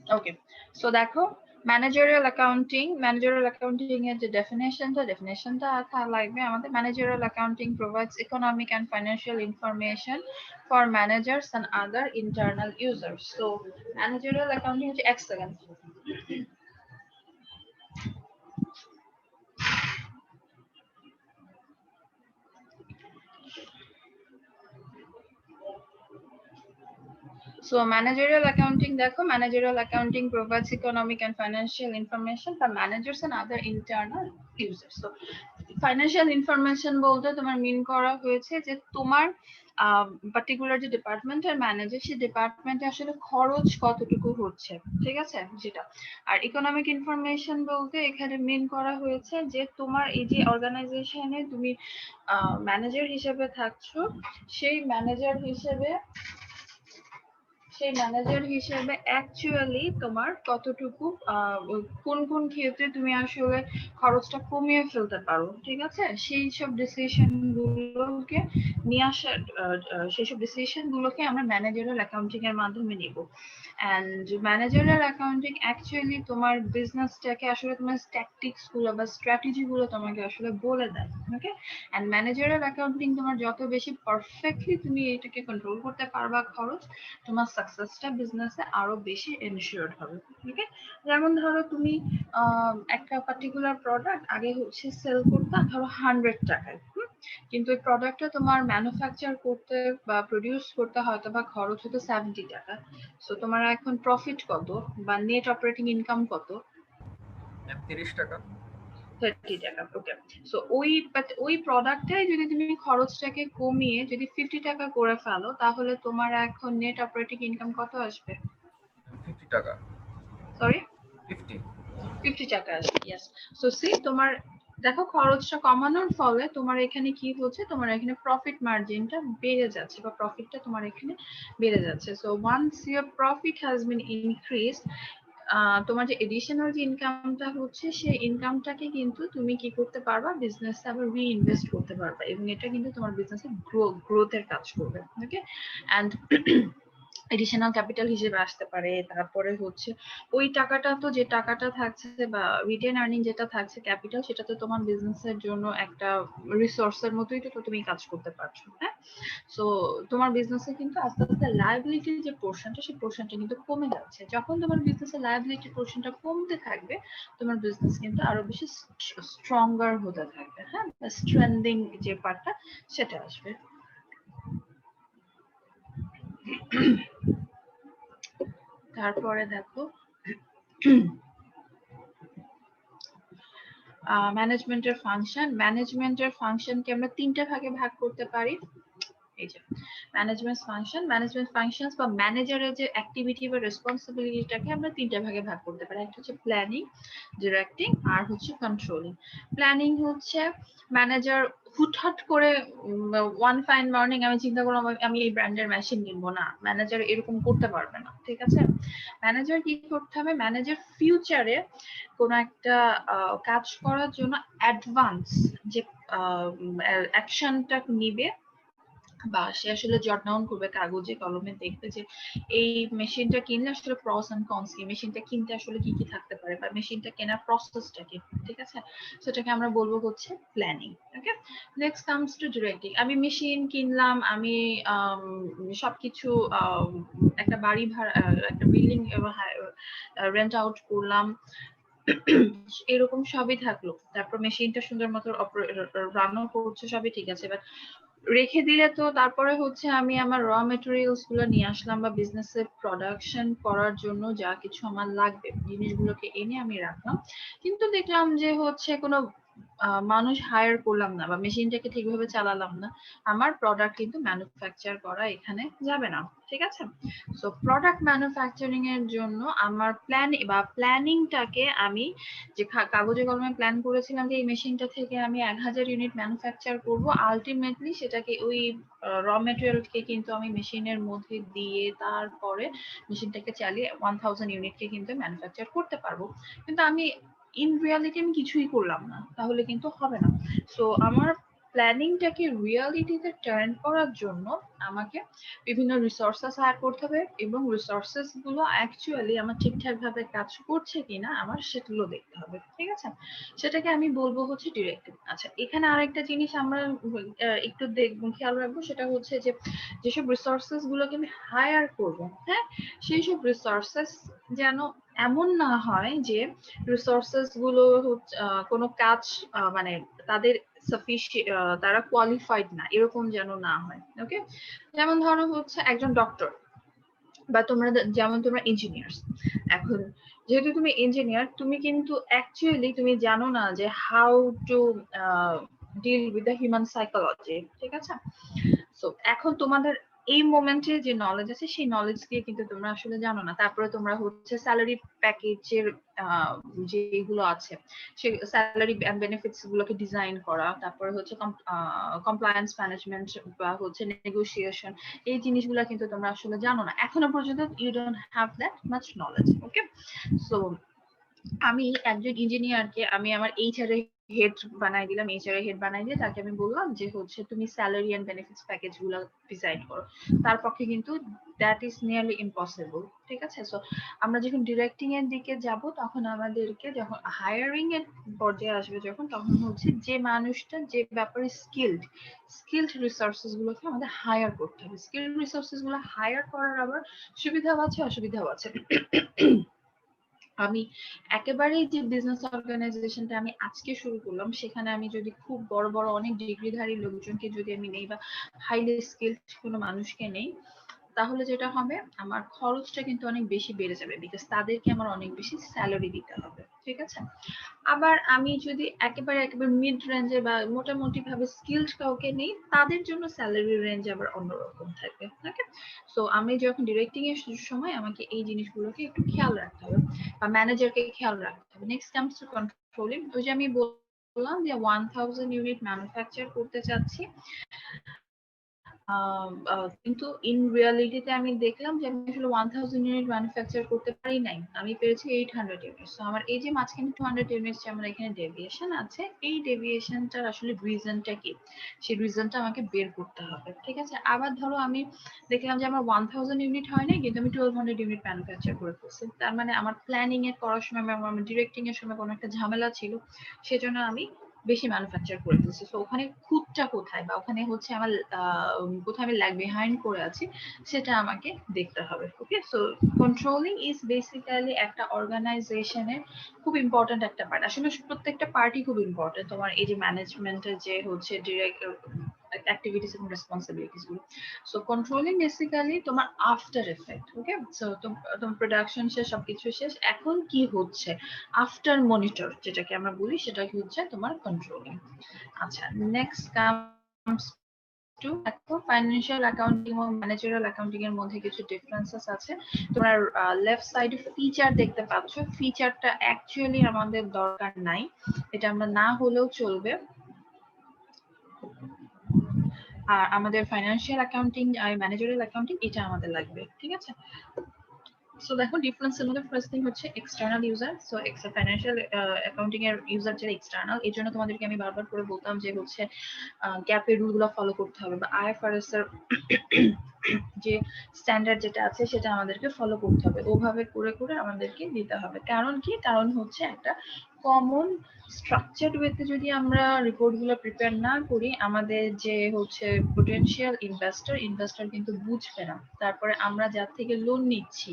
ওকে, so দেখো managerial accounting এর যে ডেফিনেশনটা লাগবে আমাদের। Managerial accounting provides economic and financial information for managers and other internal users. So managerial accounting হচ্ছে এক সেকেন্ড। So managerial accounting দেখো, managerial accounting provides economic and financial information for managers and other internal users. So financial information বলতে তোমার মিন করা হয়েছে যে তোমার particular যে ডিপার্টমেন্টের ম্যানেজার, সেই ডিপার্টমেন্টে আসলে খরচ কতটুকু হচ্ছে, ঠিক আছে, যেটা। আর ইকোনমিক ইনফরমেশন বলতে এখানে মিন করা হয়েছে যে তোমার এই যে অর্গানাইজেশনে তুমি ম্যানেজার হিসেবে থাকছো, সেই ম্যানেজার হিসেবে অ্যাকচুয়ালি তোমার কতটুকু কোন কোন ক্ষেত্রে তুমি আসলে খরচটা কমিয়ে ফেলতে পারো, ঠিক আছে, সেই সব ডিসিশন গুলোকে নিয়ে আসার সেই সব ডিসিশন গুলোকে আমরা ম্যানেজারাল অ্যাকাউন্টিং এর মাধ্যমে নিব। অ্যান্ড ম্যানেজারাল অ্যাকাউন্টিং অ্যাকচুয়ালি তোমার বিজনেসটাকে আসলে তোমার ট্যাকটিক্স গুলো বা স্ট্র্যাটেজি গুলো তোমাকে আসলে বলে দেয়। ওকে, অ্যান্ড ম্যানেজারাল অ্যাকাউন্টিং তোমার যত বেশি পারফেক্টলি তুমি এটাকে কন্ট্রোল করতে পারবা খরচ, তোমার সাকসেসটা বিজনেসে আরো বেশি এনশিওর হবে। ওকে, যেমন ধরো তুমি একটা পার্টিকুলার প্রোডাক্ট আগে হচ্ছে সেল করতে ধরো 100 টাকায়, কিন্তু এই প্রোডাক্টটা তোমার ম্যানুফ্যাকচার করতে বা প্রডিউস করতে হয়তো বা খরচ হতো 70 টাকা। সো তোমার এখন প্রফিট কত বা নেট অপারেটিং ইনকাম কত? 30 টাকা। 30 টাকা। ওকে, সো ওই প্রোডাক্টটাই যদি তুমি খরচটাকে কমিয়ে যদি 50 টাকা করে ফেলো, তাহলে তোমার এখন নেট অপারেটিং ইনকাম কত আসবে? 50 টাকা। সরি, 50 50 টাকা আসবে। ইয়েস। সো সি তোমার দেখো খরচটা কমানোর ফলে তোমার এখানে কি হচ্ছে, তোমার এখানে প্রফিট মার্জিনটা বেড়ে যাচ্ছে বা প্রফিটটা তোমার এখানে বেড়ে যাচ্ছে। So once your profit has been increase, তোমার যে এডিশনাল যে ইনকামটা হচ্ছে, সেই ইনকামটাকে কিন্তু তুমি কি করতে পারবা, বিজনেসে আবার রিইনভেস্ট করতে পারবা, এবং এটা কিন্তু তোমার বিজনেসে গ্রোথের কাজ করবে। ওকে, অ্যান্ড এডিশনাল ক্যাপিটাল হিসেবে আসতে পারে। তারপরে হচ্ছে ওই টাকাটা তো, যে টাকাটা থাকছে বা রিটেন আর্নিং যেটা থাকছে ক্যাপিটাল, সেটা তো তোমার বিজনেসের জন্য একটা রিসোর্সের মতোই তো তুমি কাজ করতে পারছো। হ্যাঁ, সো তোমার বিজনেসে কিন্তু আস্তে আস্তে লায়াবিলিটির যে পোর্শনটা, সেই পোর্শনটা কিন্তু কমে যাচ্ছে। যখন তোমার বিজনেসের লায়াবিলিটির পোর্শনটা কমতে থাকবে, তোমার বিজনেস কিন্তু আরো বেশি স্ট্রঙ্গার হতে থাকবে। হ্যাঁ, স্ট্রেন্থিং যে পার্টটা সেটা আসবে। তারপরে দেখো ম্যানেজমেন্টের ফাংশনকে আমরা তিনটা ভাগে ভাগ করতে পারি। এই যে ম্যানেজমেন্ট ফাংশনস বা ম্যানেজারের যে অ্যাক্টিভিটি বা রেসপন্সিবিলিটিটাকে আমরা তিনটা ভাগে ভাগ করতে পারি। একটা হচ্ছে প্ল্যানিং, ডিরেক্টিং, আর হচ্ছে কন্ট্রোলিং। প্ল্যানিং হচ্ছে ম্যানেজার হুটহাট করে ওয়ান ফাইন মর্নিং আমি চিন্তা করলাম আমি এই ব্র্যান্ডের মেশিন কিনবো না, ম্যানেজার এরকম করতে পারবে না, ঠিক আছে। ম্যানেজার কি করতে হবে, ম্যানেজার ফিউচারে কোনো একটা কাজ করার জন্য অ্যাডভান্স যে অ্যাকশনটা নিবে, বা সে আসলে জট ডাউন করবে কাগজে কলমে, দেখবে যে এই মেশিনটা কিনলে আসলে প্রস এন্ড কনস কি, মেশিনটা কিনতে আসলে কি কি থাকতে পারে, বা মেশিনটা কেনার প্রসেসটা কি, ঠিক আছে। সেটাকে আমরা বলবো হচ্ছে প্ল্যানিং। ওকে, নেক্সট কামস টু ডিরেক্টিং। আমি মেশিন কিনলাম, আমি সবকিছু একটা বাড়ি ভাড়া, একটা বিল্ডিং রেন্ট আউট করলাম, এরকম সবই থাকলো, তারপর মেশিনটা সুন্দর মতো রানও করছে, সবই ঠিক আছে, বাট রেখে দিলে তো তারপরে হচ্ছে আমি আমার র মেটেরিয়ালস গুলো নিয়ে আসলাম বা বিজনেসে প্রোডাকশন করার জন্য যা কিছু আমার লাগবে জিনিসগুলোকে এনে আমি রাখলাম, কিন্তু দেখলাম যে হচ্ছে কোনো মানুষ হায়ার করলাম না বা মেশিনটাকে ঠিকভাবে চালালাম না, আমার প্রোডাক্ট কিন্তু ম্যানুফ্যাকচার করা এখানে যাবে না, ঠিক আছে। সো প্রোডাক্ট ম্যানুফ্যাকচারিং এর জন্য আমার প্ল্যানিংটাকে আমি যে কাগজে কলমে প্ল্যান করেছিলাম যে এই মেশিনটা থেকে আমি 1000 ইউনিট ম্যানুফ্যাকচার করব, আলটিমেটলি সেটাকে ওই র মেটেরিয়ালকে কিন্তু আমি মেশিনের মধ্যে দিয়ে তারপরে মেশিনটাকে চালিয়ে 1000 ইউনিটকে কিন্তু ম্যানুফ্যাকচার করতে পারবো, কিন্তু আমি ইন রিয়ালিটি আমি কিছুই করলাম না, তাহলে কিন্তু হবে না। সো আমার প্ল্যানিংটাকে রিয়ালিটিতে টার্ন করার জন্য আমাকে বিভিন্ন রিসোর্সেস হায়ার করতে হবে এবং রিসোর্সেস গুলো অ্যাকচুয়ালি আমার ঠিকঠাক ভাবে কাজ করছে কিনা আমার সেগুলো দেখতে হবে, ঠিক আছে? সেটাকে আমি বলবো হচ্ছে ডিরেক্টিভ। আচ্ছা, এখানে আরেকটা জিনিস আমরা একটু দেখবো, খেয়াল রাখবো, সেটা হচ্ছে যে যেসব রিসোর্সেস গুলোকে আমি হায়ার করবো, হ্যাঁ, সেই সব রিসোর্সেস যেন এমন না হয় যে রিসোর্সেস গুলো কোনো কাজ মানে তাদের তারা কোয়ালিফাইড না, এরকম যেন না হয়। ওকে, যেমন ধরো হচ্ছে একজন ডক্টর বা যেমন তোমরা ইঞ্জিনিয়ার। এখন যেহেতু তুমি ইঞ্জিনিয়ার, তুমি কিন্তু অ্যাকচুয়ালি তুমি জানো না যে how to deal with the human psychology, ঠিক আছে? সো এখন তোমাদের এই মোমেন্টে যে নলেজ আছে সেই নলেজ দিয়ে কিন্তু তোমরা আসলে জানো না। তারপরে তোমরা হচ্ছে স্যালারি প্যাকেজের যেগুলো আছে সেই স্যালারি বেনিফিটস গুলোকে ডিজাইন করা, তারপরে হচ্ছে কমপ্লায়েন্স ম্যানেজমেন্ট বা হচ্ছে নেগোসিয়েশন, এই জিনিসগুলো কিন্তু তোমরা আসলে জানো না এখনো পর্যন্ত। You don't have that much knowledge. Okay, so আমি একজন ইঞ্জিনিয়ারকে আমি আমার এইচআর এর হেড বানাই দিলাম, এইচআর এর হেড বানাই দিয়ে তাকে আমি বললাম যে হচ্ছে তুমি স্যালারি এন্ড বেনিফিটস প্যাকেজ গুলো ডিজাইন করো। তার পক্ষে কিন্তু দ্যাট ইজ নিয়ারলি ইম্পসিবল, ঠিক আছে? সো আমরা যখন ডিরেক্টিং এর দিকে যাব তখন আমাদেরকে যখন হায়ারিং এর পর্যায়ে আসবে যখন, তখন হচ্ছে যে মানুষটা যে ব্যাপারে স্কিলড রিসোর্সেস গুলোকে আমাদের হায়ার করতে হবে। স্কিলড রিসোর্সেস গুলো হায়ার করার আবার সুবিধাও আছে অসুবিধাও আছে। আমি একেবারেই যে বিজনেস অর্গানাইজেশনটা আমি আজকে শুরু করলাম সেখানে আমি যদি খুব বড় বড় অনেক ডিগ্রিধারী লোকজনকে যদি আমি নেই বা হাইলি স্কিলড কোনো মানুষকে নেই, তাহলে যেটা হবে আমার খরচটা কিন্তু অনেক বেশি বেড়ে যাবে, বিকজ তাদেরকে আমার অনেক বেশি স্যালারি দিতে হবে, ঠিক আছে? আবার আমি যদি একেবারে মিড রেঞ্জে বা মোটামুটি ভাবে স্কিলড কাউকে নেই, তাদের জন্য স্যালারি রেঞ্জ আবার অন্যরকম থাকবে। ওকে, সো আমি যখন ডিরেক্টিং এর সময় আমাকে এই জিনিসগুলোকে একটু খেয়াল রাখতে হবে বা ম্যানেজারকে খেয়াল রাখতে হবে। Next comes two controlling. ওই যে আমি বললাম যে 1000 ইউনিট ম্যানুফ্যাকচার করতে চাচ্ছি, কিন্তু ইন রিয়ালিটিতে আমি দেখলাম যে আমি আসলে 1000 ইউনিট ম্যানুফ্যাকচার করতে পারি নাই, আমি পেরেছি 800 ইউনিট। তো আমার এই যে মাঝখানে 200 ইউনিট যে আমার এখানে ডেভিয়েশন আছে, এই ডেভিয়েশনটার আসলে রিজনটা কি, সেই রিজনটা আমাকে বের করতে হবে, ঠিক আছে? আবার ধরো আমি দেখলাম যে আমার 1000 ইউনিট হয় নাই, কিন্তু আমি 1200 ইউনিট ম্যানুফ্যাকচার করে ফেলছি। তার মানে আমার প্ল্যানিং এর করার সময় আমার ডিরেক্টিং এর সময় কোনো একটা ঝামেলা ছিল, সেজন্য আমি বেশি ম্যানুফ্যাকচার করে ফেলছি। তো ওখানে খুঁতটা কোথায় বা ওখানে হচ্ছে আমার কোথায় আমি ল্যাগ বিহাইন্ড করে আছি সেটা আমাকে দেখতে হবে। ওকে, সো কন্ট্রোলিং ইজ বেসিক্যালি একটা অর্গানাইজেশনের খুব ইম্পর্টেন্ট একটা পার্ট। আসলে প্রত্যেকটা পার্টই খুব ইম্পর্টেন্ট তোমার এই যে ম্যানেজমেন্টের যে হচ্ছে ডিরেক্ট অ্যাক্টিভিটিস এবং রেসপন্সিবিলিটিস গুলো। সো কন্ট্রোলিং বেসিক্যালি তোমার আফটার এফেক্ট। ওকে, সো তোমার প্রোডাকশন শেষ, সবকিছু শেষ, এখন কি হচ্ছে আফটার মনিটর যেটাকে আমরা বলি, সেটা কি হচ্ছে তোমার কন্ট্রোলিং। আচ্ছা, নেক্সট কামস টু দেখো ফাইন্যান্সিয়াল অ্যাকাউন্টিং এবং ম্যানেজারাল অ্যাকাউন্টিং এর মধ্যে কিছু ডিফারেন্সেস আছে। তোমার লেফট সাইডে ফিচার দেখতে পাচ্ছ, ফিচারটা অ্যাকচুয়ালি আমাদের দরকার নাই, এটা আমরা না হলেও চলবে। আর আমাদের ফাইন্যান্সিয়াল অ্যাকাউন্টিং আর ম্যানেজারাল অ্যাকাউন্টিং এটা আমাদের লাগবে, ঠিক আছে? সো দেখো ডিফারেন্সের মধ্যে ফার্স্ট থিং হচ্ছে external user. So financial accounting এর ইউজার যারা এক্সটার্নাল, এর জন্য তোমাদেরকে আমি বারবার করে বলতাম যে হচ্ছে গ্যাপের রুলগুলো ফলো করতে হবে বা আইএফআরএস এর যে স্ট্যান্ডার্ড যেটা আছে সেটা আমাদেরকে ফলো করতে হবে, ওভাবে করে করে আমাদেরকে দিতে হবে। কারণ কি, কারণ হচ্ছে একটা কমন স্ট্রাকচার্ড ওয়েতে যদি আমরা রিপোর্ট গুলো প্রিপেয়ার না করি, আমাদের যে হচ্ছে পোটেনশিয়াল ইনভেস্টর কিন্তু বুঝবে না। তারপরে আমরা যার থেকে লোন নিচ্ছি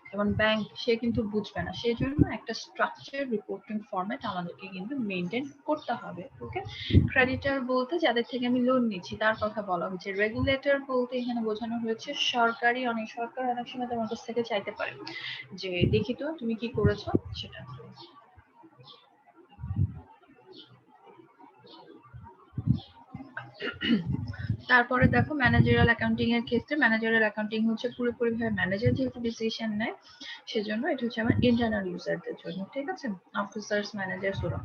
যেমন ব্যাংক, সে কিন্তু বুঝবে না। সেই জন্য একটা স্ট্রাকচার রিপোর্টিং ফরম্যাট আমাদেরকে কিন্তু মেনটেন করতে হবে। ওকে, ক্রেডিটর বলতে যাদের থেকে আমি লোন নিচ্ছি তার কথা বলা হচ্ছে। রেগুলেটর বলতে এখানে বোঝানো হয়েছে সরকার অনেক সময় তোমার কাছ থেকে চাইতে পারে যে দেখি তো তুমি কি করেছো সেটা। তারপরে দেখো ম্যানেজারাল অ্যাকাউন্টিং এর ক্ষেত্রে, ম্যানেজারাল অ্যাকাউন্টিং হচ্ছে পুরোপুরি ভাবে ম্যানেজার যেহেতু ডিসিশন নেয়, সেজন্য এটা হচ্ছে আমার ইন্টারনাল ইউজারদের জন্য, ঠিক আছে? অফিসার্স, ম্যানেজার্স ওরা।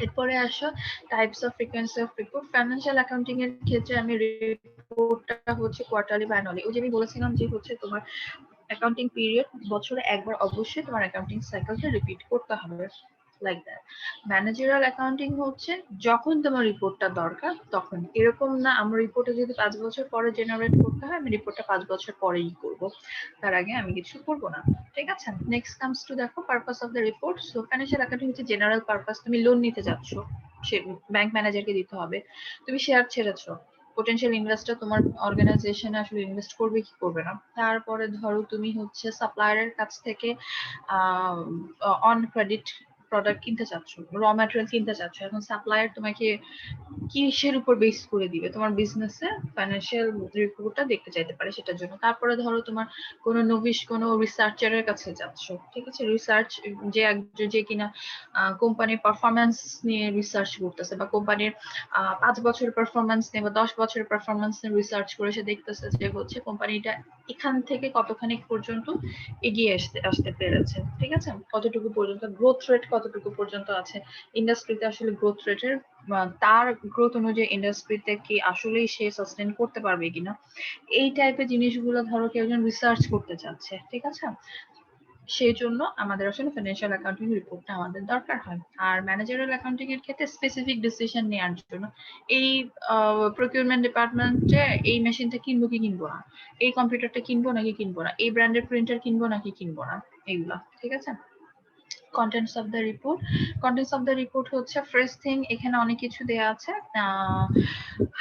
এরপরে আসো types of frequency of report. Financial accounting এর ক্ষেত্রে আমি রিপোর্টটা হচ্ছে কোয়ার্টারলি বা অ্যানুয়ালি। ওই যে আমি বলেছিলাম যে হচ্ছে তোমার অ্যাকাউন্টিং পিরিয়ড বছরে একবার অবশ্যই তোমার অ্যাকাউন্টিং সাইকেলটা রিপিট করতে হবে। Like that. ম্যানেজারাল অ্যাকাউন্টিং হচ্ছে যখন তোমার রিপোর্টটা দরকার তখন, এরকম না আমার রিপোর্টে যদি 5 বছর পরে জেনারেট করতে হয় আমি রিপোর্টটা 5 বছর পরেই করব, তার আগে আমি কিছু করব না। ঠিক আছে, নেক্সট কামস টু দেখো purpose of the report. So financial accounting হচ্ছে জেনারেল পারপাস। তুমি লোন নিতে যাচ্ছ, সে ব্যাংক ম্যানেজারকে দিতে হবে। তুমি শেয়ার ছেড়েছো, পোটেনশিয়াল ইনভেস্টর তোমার অর্গানাইজেশনে আসলে ইনভেস্ট করবে কি করবে না। তারপরে ধরো তুমি হচ্ছে সাপ্লায়ারের কাছ থেকে অন ক্রেডিট প্রোডাক্ট কিনতে চাচ্ছ, র ম্যাটেরিয়াল কিনতে চাচ্ছ। এখন সাপ্লায়ার তোমাকে কিসের উপর বেস করে দিবে? তোমার বিজনেসে ফাইন্যান্সিয়াল রিপোর্টটা দেখতে চাইতে পারে সেটার জন্য। তারপরে ধরো তোমার কোনো নবিশ কোনো রিসার্চারের কাছে যাচ্ছ, ঠিক আছে, রিসার্চ যে কিনা কোম্পানির পারফরমেন্স নিয়ে রিসার্চ করতেছে, বা কোম্পানির 5 বছরের পারফরমেন্স নিয়ে বা 10 বছরের পারফরমেন্স নিয়ে রিসার্চ করে সে দেখতেছে যে হচ্ছে কোম্পানিটা এখান থেকে কতখানি পর্যন্ত এগিয়ে আসতে পেরেছে, ঠিক আছে, কতটুকু পর্যন্ত গ্রোথ রেট কতটুকু পর্যন্ত আছে ইন্ডাস্ট্রিতে, আসলে গ্রোথ রেটের তার গ্রোথ অনুযায়ী ইন্ডাস্ট্রিতে কি আসলেই সে সাস্টেন করতে পারবে কিনা, এই টাইপের জিনিসগুলো ধরো কেউ একজন রিসার্চ করতে চাচ্ছে, ঠিক আছে। সেই জন্য আমাদের আসলে ফাইন্যান্সিয়াল অ্যাকাউন্টিং রিপোর্টটা আমাদের দরকার হয়। আর ম্যানেজারাল অ্যাকাউন্টিং এর ক্ষেত্রে স্পেসিফিক ডিসিশন নেওয়ার জন্য এই প্রকিউরমেন্ট ডিপার্টমেন্টে এই মেশিনটা কিনবো কি কিনবো না, এই কম্পিউটারটা কিনবো নাকি কিনবো না, এই ব্র্যান্ডের প্রিন্টার কিনবো নাকি কিনবো না, এইগুলা, ঠিক আছে। Contents of the report, contents of the report হচ্ছে ফার্স্ট থিং এখানে অনেক কিছু দেয়া আছে।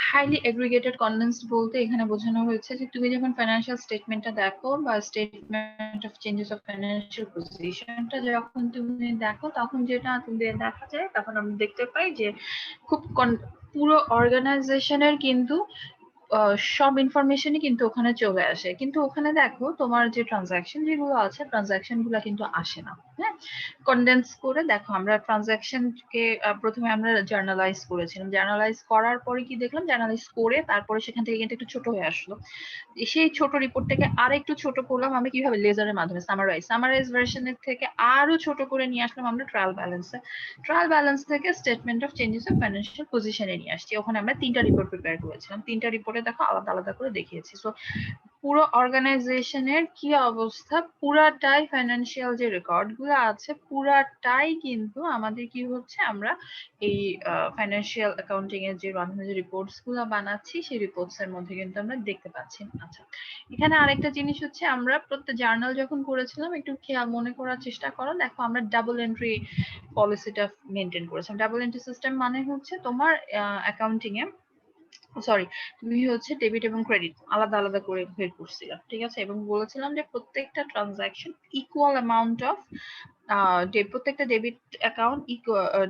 হাইলি এগ্রিগেটেড কন্টেন্টস বলতে এখানে বোঝানো হয়েছে যে তুমি যখন ফাইন্যান্সিয়াল স্টেটমেন্টটা দেখো বা statement of changes of financial পজিশনটা যখন তুমি দেখো তখন যেটা দেখা যায়, তখন আমরা দেখতে পাই যে খুব পুরো অর্গানাইজেশনের কিন্তু সব ইনফরমেশনই কিন্তু ওখানে চলে আসে, কিন্তু ওখানে দেখো তোমার যে ট্রানজাকশন যেগুলো আছে ট্রানজাকশন গুলো কিন্তু আসে না। হ্যাঁ, কনডেন্স করে দেখো আমরা ট্রানজাকশনকে প্রথমে আমরা জার্নালাইজ করেছিলাম, জার্নালাইজ করার পরে কি দেখলাম, জার্নালাইজ করে তারপরে সেখান থেকে কিন্তু একটু ছোট হয়ে আসলো। সেই ছোট রিপোর্টটাকে আর একটু ছোট করলাম আমরা কিভাবে, লেজারের মাধ্যমে সামারাইজ ভার্সনের থেকে আরো ছোট করে নিয়ে আসলাম আমরা ট্রায়াল ব্যালেন্সে, ট্রায়াল ব্যালেন্স থেকে statement of changes of financial পজিশনে নিয়ে আসছি। ওখানে আমরা 3টা রিপোর্ট প্রিপেয়ার করেছিলাম, 3টা রিপোর্টে দেখো আলাদা আলাদা করে দেখিয়েছি। সো পুরো অর্গানাইজেশনের কি অবস্থা পুরাটাই, ফাইন্যান্সিয়াল যে রেকর্ড গুলো আছে পুরাটাই কিন্তু আমাদের কি হচ্ছে, আমরা এই ফাইন্যান্সিয়াল অ্যাকাউন্টিং এর যে রিপোর্টস গুলো বানাচ্ছি সেই রিপোর্টস এর মধ্যে কিন্তু আমরা দেখতে পাচ্ছি। আচ্ছা, এখানে আরেকটা জিনিস হচ্ছে আমরা প্রত্যেক জার্নাল যখন করেছিলাম একটু খেয়াল মনে করার চেষ্টা করো, দেখো আমরা ডাবল এন্ট্রি পলিসিটা মেনটেন করেছিলাম। ডাবল এন্ট্রি সিস্টেম মানে হচ্ছে তোমার অ্যাকাউন্টিং এ সরি তুমি হচ্ছে ডেবিট এবং ক্রেডিট আলাদা আলাদা করে বের করছিলাম, ঠিক আছে, এবং বলেছিলাম যে প্রত্যেকটা ট্রানজাকশন ইকুয়াল অ্যামাউন্ট অফ প্রত্যেকটা debit account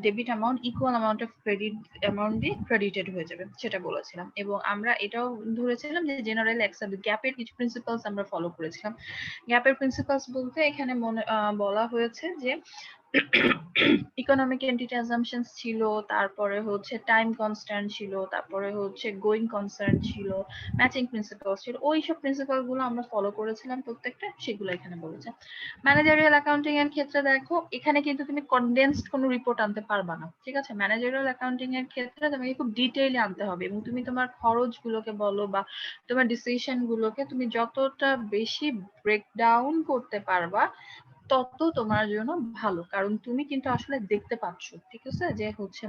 debit amount equal amount of credit amount দিয়ে ক্রেডিটেড হয়ে যাবে সেটা বলেছিলাম। এবং আমরা এটাও ধরেছিলাম যে জেনারেল অ্যাকসেপ্ট গ্যাপের কিছু প্রিন্সিপালস আমরা ফলো করেছিলাম। গ্যাপের প্রিন্সিপালস বলতে এখানে বলা হয়েছে যে ইকোনমিক এন্টিটি অ্যাজাম্পশনস ছিল, তারপরে হচ্ছে টাইম কনস্ট্যান্ট ছিল, তারপরে হচ্ছে গোয়িং কনসার্ন ছিল, ম্যাচিং প্রিন্সিপাল ছিল, ওই সব প্রিন্সিপাল গুলো আমরা ফলো করেছিলাম প্রত্যেকটা, সেগুলো এখানে বলেছে। ম্যানেজারিয়াল অ্যাকাউন্টিং এর ক্ষেত্রে দেখো এখানে কিন্তু তুমি কনডেন্সড কোনো রিপোর্ট আনতে পারবা না, ঠিক আছে। ম্যানেজারিয়াল অ্যাকাউন্টিং এর ক্ষেত্রে তোমাকে খুব ডিটেইলে আনতে হবে এবং তুমি তোমার খরচ গুলোকে বলো বা তোমার ডিসিশন গুলোকে তুমি যতটা বেশি ব্রেকডাউন করতে পারবা তত তোমার জন্য ভালো, কারণ তুমি কিন্তু আসলে দেখতে পাচ্ছ, ঠিক আছে, যে হচ্ছে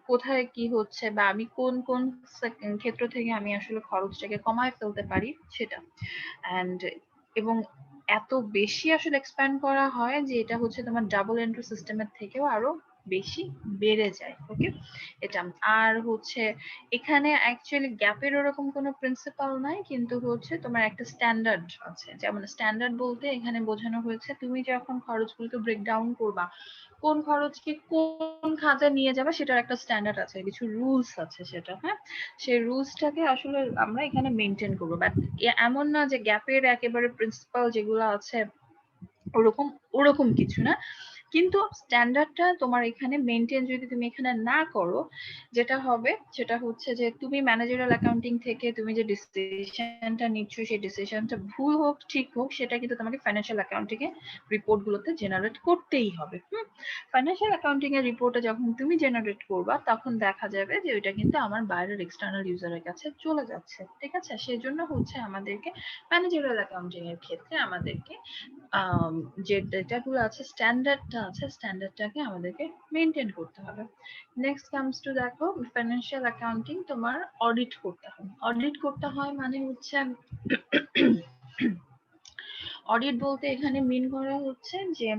কোথায় কি হচ্ছে বা আমি কোন কোন ক্ষেত্র থেকে আমি আসলে খরচটাকে কমায় ফেলতে পারি সেটা। এন্ড এবং এত বেশি আসলে এক্সপ্যান্ড করা হয় যে এটা হচ্ছে তোমার ডাবল এন্ট্রি সিস্টেমের থেকেও আরো বেশি বেড়ে যায়। ওকে, এটা আর হচ্ছে এখানে অ্যাকচুয়ালি গ্যাপের ওরকম কোনো প্রিন্সিপাল নাই, কিন্তু হচ্ছে তোমার একটা স্ট্যান্ডার্ড আছে। যেমন স্ট্যান্ডার্ড বলতে এখানে বোঝানো হয়েছে তুমি যখন খরচগুলোকে ব্রেকডাউন করবা, কোন খরচকে কোন খাতে নিয়ে যাবে সেটার একটা স্ট্যান্ডার্ড আছে, কিছু রুলস আছে সেটা। হ্যাঁ, সেই রুলসটাকে আসলে আমরা এখানে মেনটেন করবো। বাট এমন না যে গ্যাপের একেবারে প্রিন্সিপাল যেগুলো আছে ওরকম ওরকম কিছু না, কিন্তু স্ট্যান্ডার্ডটা তোমার এখানে মেনটেন যদি তুমি এখানে না করো, যেটা হবে সেটা হচ্ছে যে তুমি ম্যানেজারাল অ্যাকাউন্টিং থেকে তুমি যে ডিসিশনটা নিচ্ছ সেই ডিসিশনটা ভুল হোক ঠিক হোক সেটা কিন্তু তোমাকে ফাইন্যান্সিয়াল অ্যাকাউন্টিং এ রিপোর্ট গুলোতে জেনারেট করতেই হবে। ফাইন্যান্সিয়াল অ্যাকাউন্টিং এর রিপোর্টে যখন তুমি জেনারেট করবা তখন দেখা যাবে যে ওইটা কিন্তু আমার বাইরের এক্সটার্নাল ইউজারের কাছে চলে যাচ্ছে, ঠিক আছে। সেই জন্য হচ্ছে আমাদেরকে ম্যানেজারাল অ্যাকাউন্টিং এর ক্ষেত্রে আমাদেরকে যে ডেটাগুলো আছে স্ট্যান্ডার্ডটা স্ট্যান্ডার্ডটা আছে স্ট্যান্ডার্ডটাকে আমাদেরকে মেনটেন করতে হবে। নেক্সট কামস টু দেখো ফাইন্যান্সিয়াল অ্যাকাউন্টিং তোমার অডিট করতে হবে। অডিট করতে হয় মানে হচ্ছে অডিট বলতে এখানে মিন করা হচ্ছে যে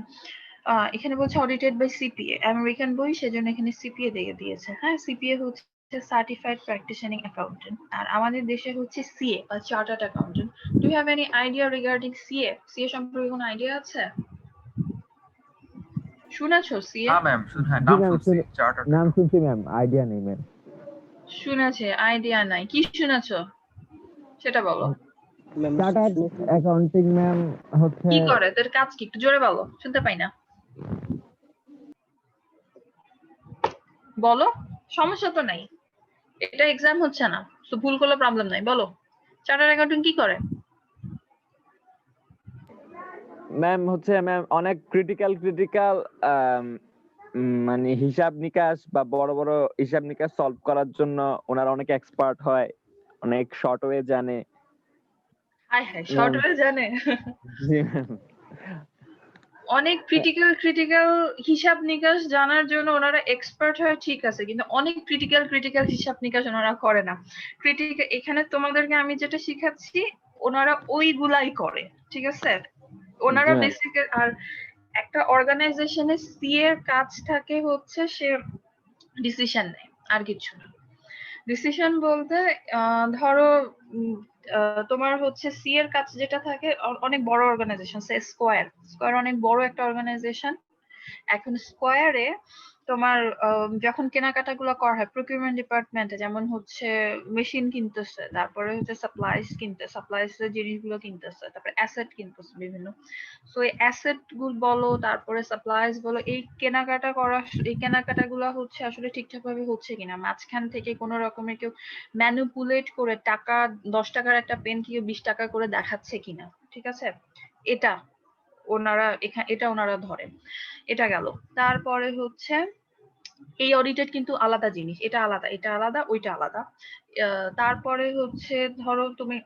এখানে বলছে অডিটেড বাই সিপিএ, আমেরিকান বই সেজন্য এখানে সিপিএ দিয়ে দিয়েছে। হ্যাঁ, সিপিএ হচ্ছে সার্টিফাইড প্র্যাকটিশনিং অ্যাকাউন্টেন্ট, আর আমাদের দেশে হচ্ছে সিএ বা chartered accountant. Do you have any idea regarding CA? CA সম্পর্কে কোনো আইডিয়া আছে? শুনেছো সিএ? হ্যাঁ ম্যাম, হ্যাঁ জি নাম ম্যাম, শুনছি, চার্টার্ড নাম অ্যাকাউন্ট। শুনছি ম্যাম, আইডিয়া নেই ম্যাম। শুনেছে, আইডিয়া নাই। কি শুনেছো সেটা বলো। চার্টার্ড অ্যাকাউন্টিং ম্যাম হচ্ছে কি করে, তোর কাজ কি, একটু জোরে বলো, শুনতে পাই না। বলো, সমস্যা তো নাই, এটা এক্সাম হচ্ছে না, তো ভুল করলে প্রবলেম নাই, বলো চার্টার্ড অ্যাকাউন্টিং কি করে? ম্যাম হচ্ছে ম্যাম অনেক ক্রিটিক্যাল মানে হিসাব নিকাশ বা বড় বড় হিসাব নিকাশ সলভ করার জন্য ওনারা অনেক এক্সপার্ট হয়, অনেক শর্ট ওয়ে জানে। হাই হাই, শর্ট ওয়ে জানে। জি ম্যাম। অনেক ক্রিটিক্যাল হিসাব নিকাশ জানার জন্য ওনারা এক্সপার্ট হয়, ঠিক আছে, কিন্তু অনেক ক্রিটিক্যাল হিসাব নিকাশ ওনারা করে না। ক্রিটিক্যাল এখানে তোমাদেরকে আমি যেটা শিখাচ্ছি ওনারা ওইগুলাই করে, ঠিক আছে। ওনারা জি ম্যাম। বেসিক আর একটা অর্গানাইজেশনে সি এর কাজ থাকে হচ্ছে সে ডিসিশন নেয়, আর কিছু না। ডিসিশন বলতে ধরো তোমার হচ্ছে সি এর কাজ যেটা থাকে, অনেক বড় অর্গানাইজেশন স্কোয়ার অনেক বড় একটা অর্গানাইজেশন। এখন স্কোয়ারে তোমার যখন কেনাকাটা গুলো করা হয় প্রকিউরমেন্ট ডিপার্টমেন্টে, যেমন হচ্ছে মেশিন কিনতেছে, তারপরে হচ্ছে সাপ্লাইস এর জিনিসগুলো কিনতেছে, তারপরে অ্যাসেট কিনতেছে বিভিন্ন। সো এই অ্যাসেট গুলো বলো, তারপরে সাপ্লাইস বলো, এই কেনাকাটা গুলো হচ্ছে আসলে ঠিকঠাক ভাবে হচ্ছে কিনা, মাঝখান থেকে কোনো রকমের কেউ ম্যানিপুলেট করে টাকা 10 টাকার একটা পেন কেউ 20 টাকা করে দেখাচ্ছে কিনা, ঠিক আছে, এটা ওনারা ধরেন। এটা গেল। তারপরে হচ্ছে এই অডিটেড কিন্তু আলাদা জিনিস, এটা আলাদা ওইটা আলাদা। তারপরে হচ্ছে ধরো তুমি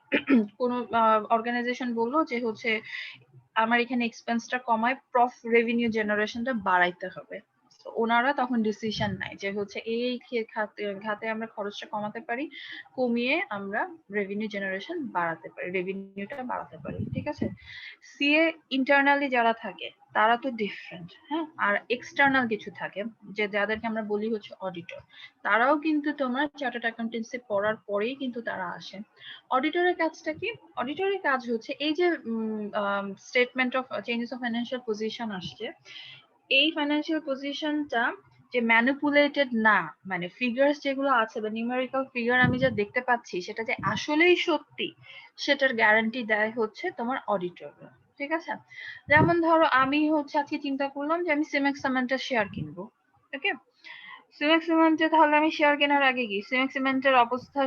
কোনো অর্গানাইজেশন বললো যে হচ্ছে আমার এখানে এক্সপেন্সটা কমায় রেভিনিউ জেনারেশনটা বাড়াইতে হবে। তো ওনারা তখন ডিসিশন নেয় যে হচ্ছে এই খাতে আমরা খরচটা কমাতে পারি, কমিয়ে আমরা রেভিনিউটা বাড়াতে পারি, ঠিক আছে। সিএ ইন্টারনালি যারা থাকে তারা তো ডিফারেন্ট, হ্যাঁ, আর এক্সটার্নাল কিছু থাকে যে যাদেরকে আমরা বলি হচ্ছে অডিটর, তারাও কিন্তু তোমার চার্টার্ড অ্যাকাউন্টেন্সি পড়ার পরেই কিন্তু তারা আসে। অডিটরের কাজটা কি? অডিটরের কাজ হচ্ছে এই যে statement of changes of financial position আসছে, এই ফাইন্যান্সিয়াল পজিশনটা যে ম্যানিপুলেটেড না, মানে ফিগার্স যেগুলো আছে বা নিউমেরিক্যাল ফিগার আমি যা দেখতে পাচ্ছি সেটা যে আসলেই সত্যি, সেটার গ্যারান্টি দেয় হচ্ছে তোমার অডিটর, ঠিক আছে। যেমন ধরো আমি হচ্ছে আজকে চিন্তা করলাম যে আমি সিমেক্স সিমেন্টের শেয়ার কিনবো, ওকে। সিমেক্স সিমেন্টে তাহলে আমি শেয়ার কেনার আগে কি সিমেক্স সিমেন্টের অবস্থা,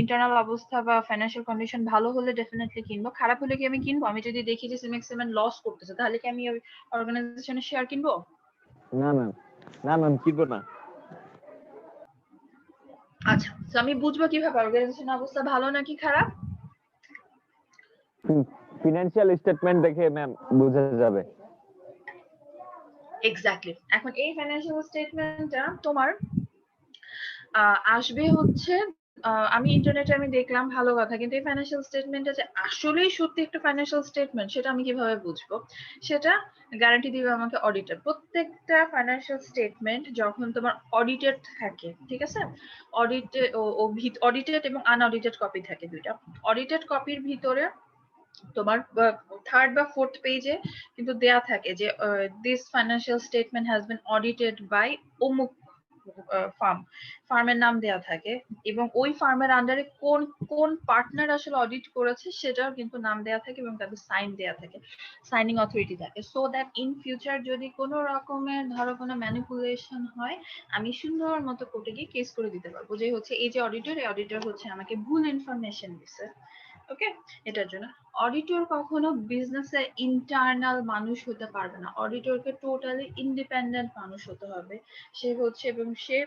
ইন্টারনাল অবস্থা বা ফাইন্যান্সিয়াল কন্ডিশন ভালো হলে ডেফিনেটলি কিনবো, খারাপ হলে কি আমি কিনবো? আমি যদি দেখি যে সিমেক্স সিমেন্ট লস করতেছে তাহলে কি আমি ওই অর্গানাইজেশনের শেয়ার কিনবো? না ম্যাম, না ম্যাম, কিনবো না। আচ্ছা, তো আমি বুঝবো কিভাবে অর্গানাইজেশনের অবস্থা ভালো নাকি খারাপ? ফিনান্সিয়াল স্টেটমেন্ট দেখে ম্যাম বোঝা যাবে। এক্স্যাক্টলি। এখন এই ফাইন্যান্সিয়াল স্টেটমেন্টটা তোমার আসবে হচ্ছে আমি ইন্টারনেটে আমি দেখলাম, ভালো কথা, কিন্তু এই ফাইন্যান্সিয়াল স্টেটমেন্টটা যে আসলেই সত্যি একটা ফাইন্যান্সিয়াল স্টেটমেন্ট সেটা আমি কিভাবে বুঝবো? সেটা গ্যারান্টি দিবে আমাকে অডিটর। প্রত্যেকটা ফাইন্যান্সিয়াল স্টেটমেন্ট যখন তোমার অডিটেড থাকে, ঠিক আছে, অডিটেড এবং আনঅডিটেড কপি থাকে দুইটা। অডিটেড কপির ভিতরে তোমার থার্ড বা ফোর্থ পেজে কিন্তু দেয়া থাকে যে this financial statement has been audited by অমুক ফার্মের নাম দেয়া থাকে, এবং ওই ফার্মের আন্ডারে কোন কোন পার্টনার আসলে অডিট করেছে সেটাও কিন্তু নাম দেয়া থাকে এবং তাদের সাইন দেয়া থাকে, সাইনিং অথরিটি থাকে, সো দ্যাট ইন ফিউচার যদি কোনো রকমের ধরো কোনো ম্যানিপুলেশন হয় আমি সুন্দর মতো কোর্টে গিয়ে কেস করে দিতে পারবো যে হচ্ছে এই যে অডিটর হচ্ছে আমাকে ভুল ইনফরমেশন দিছে, ওকে। এটার জন্য অডিটর কখনো বিজনেসের ইন্টারনাল মানুষ হতে পারবে না, অডিটরকে টোটালি ইন্ডিপেন্ডেন্ট মানুষ হতে হবে। সে হচ্ছে এবং সে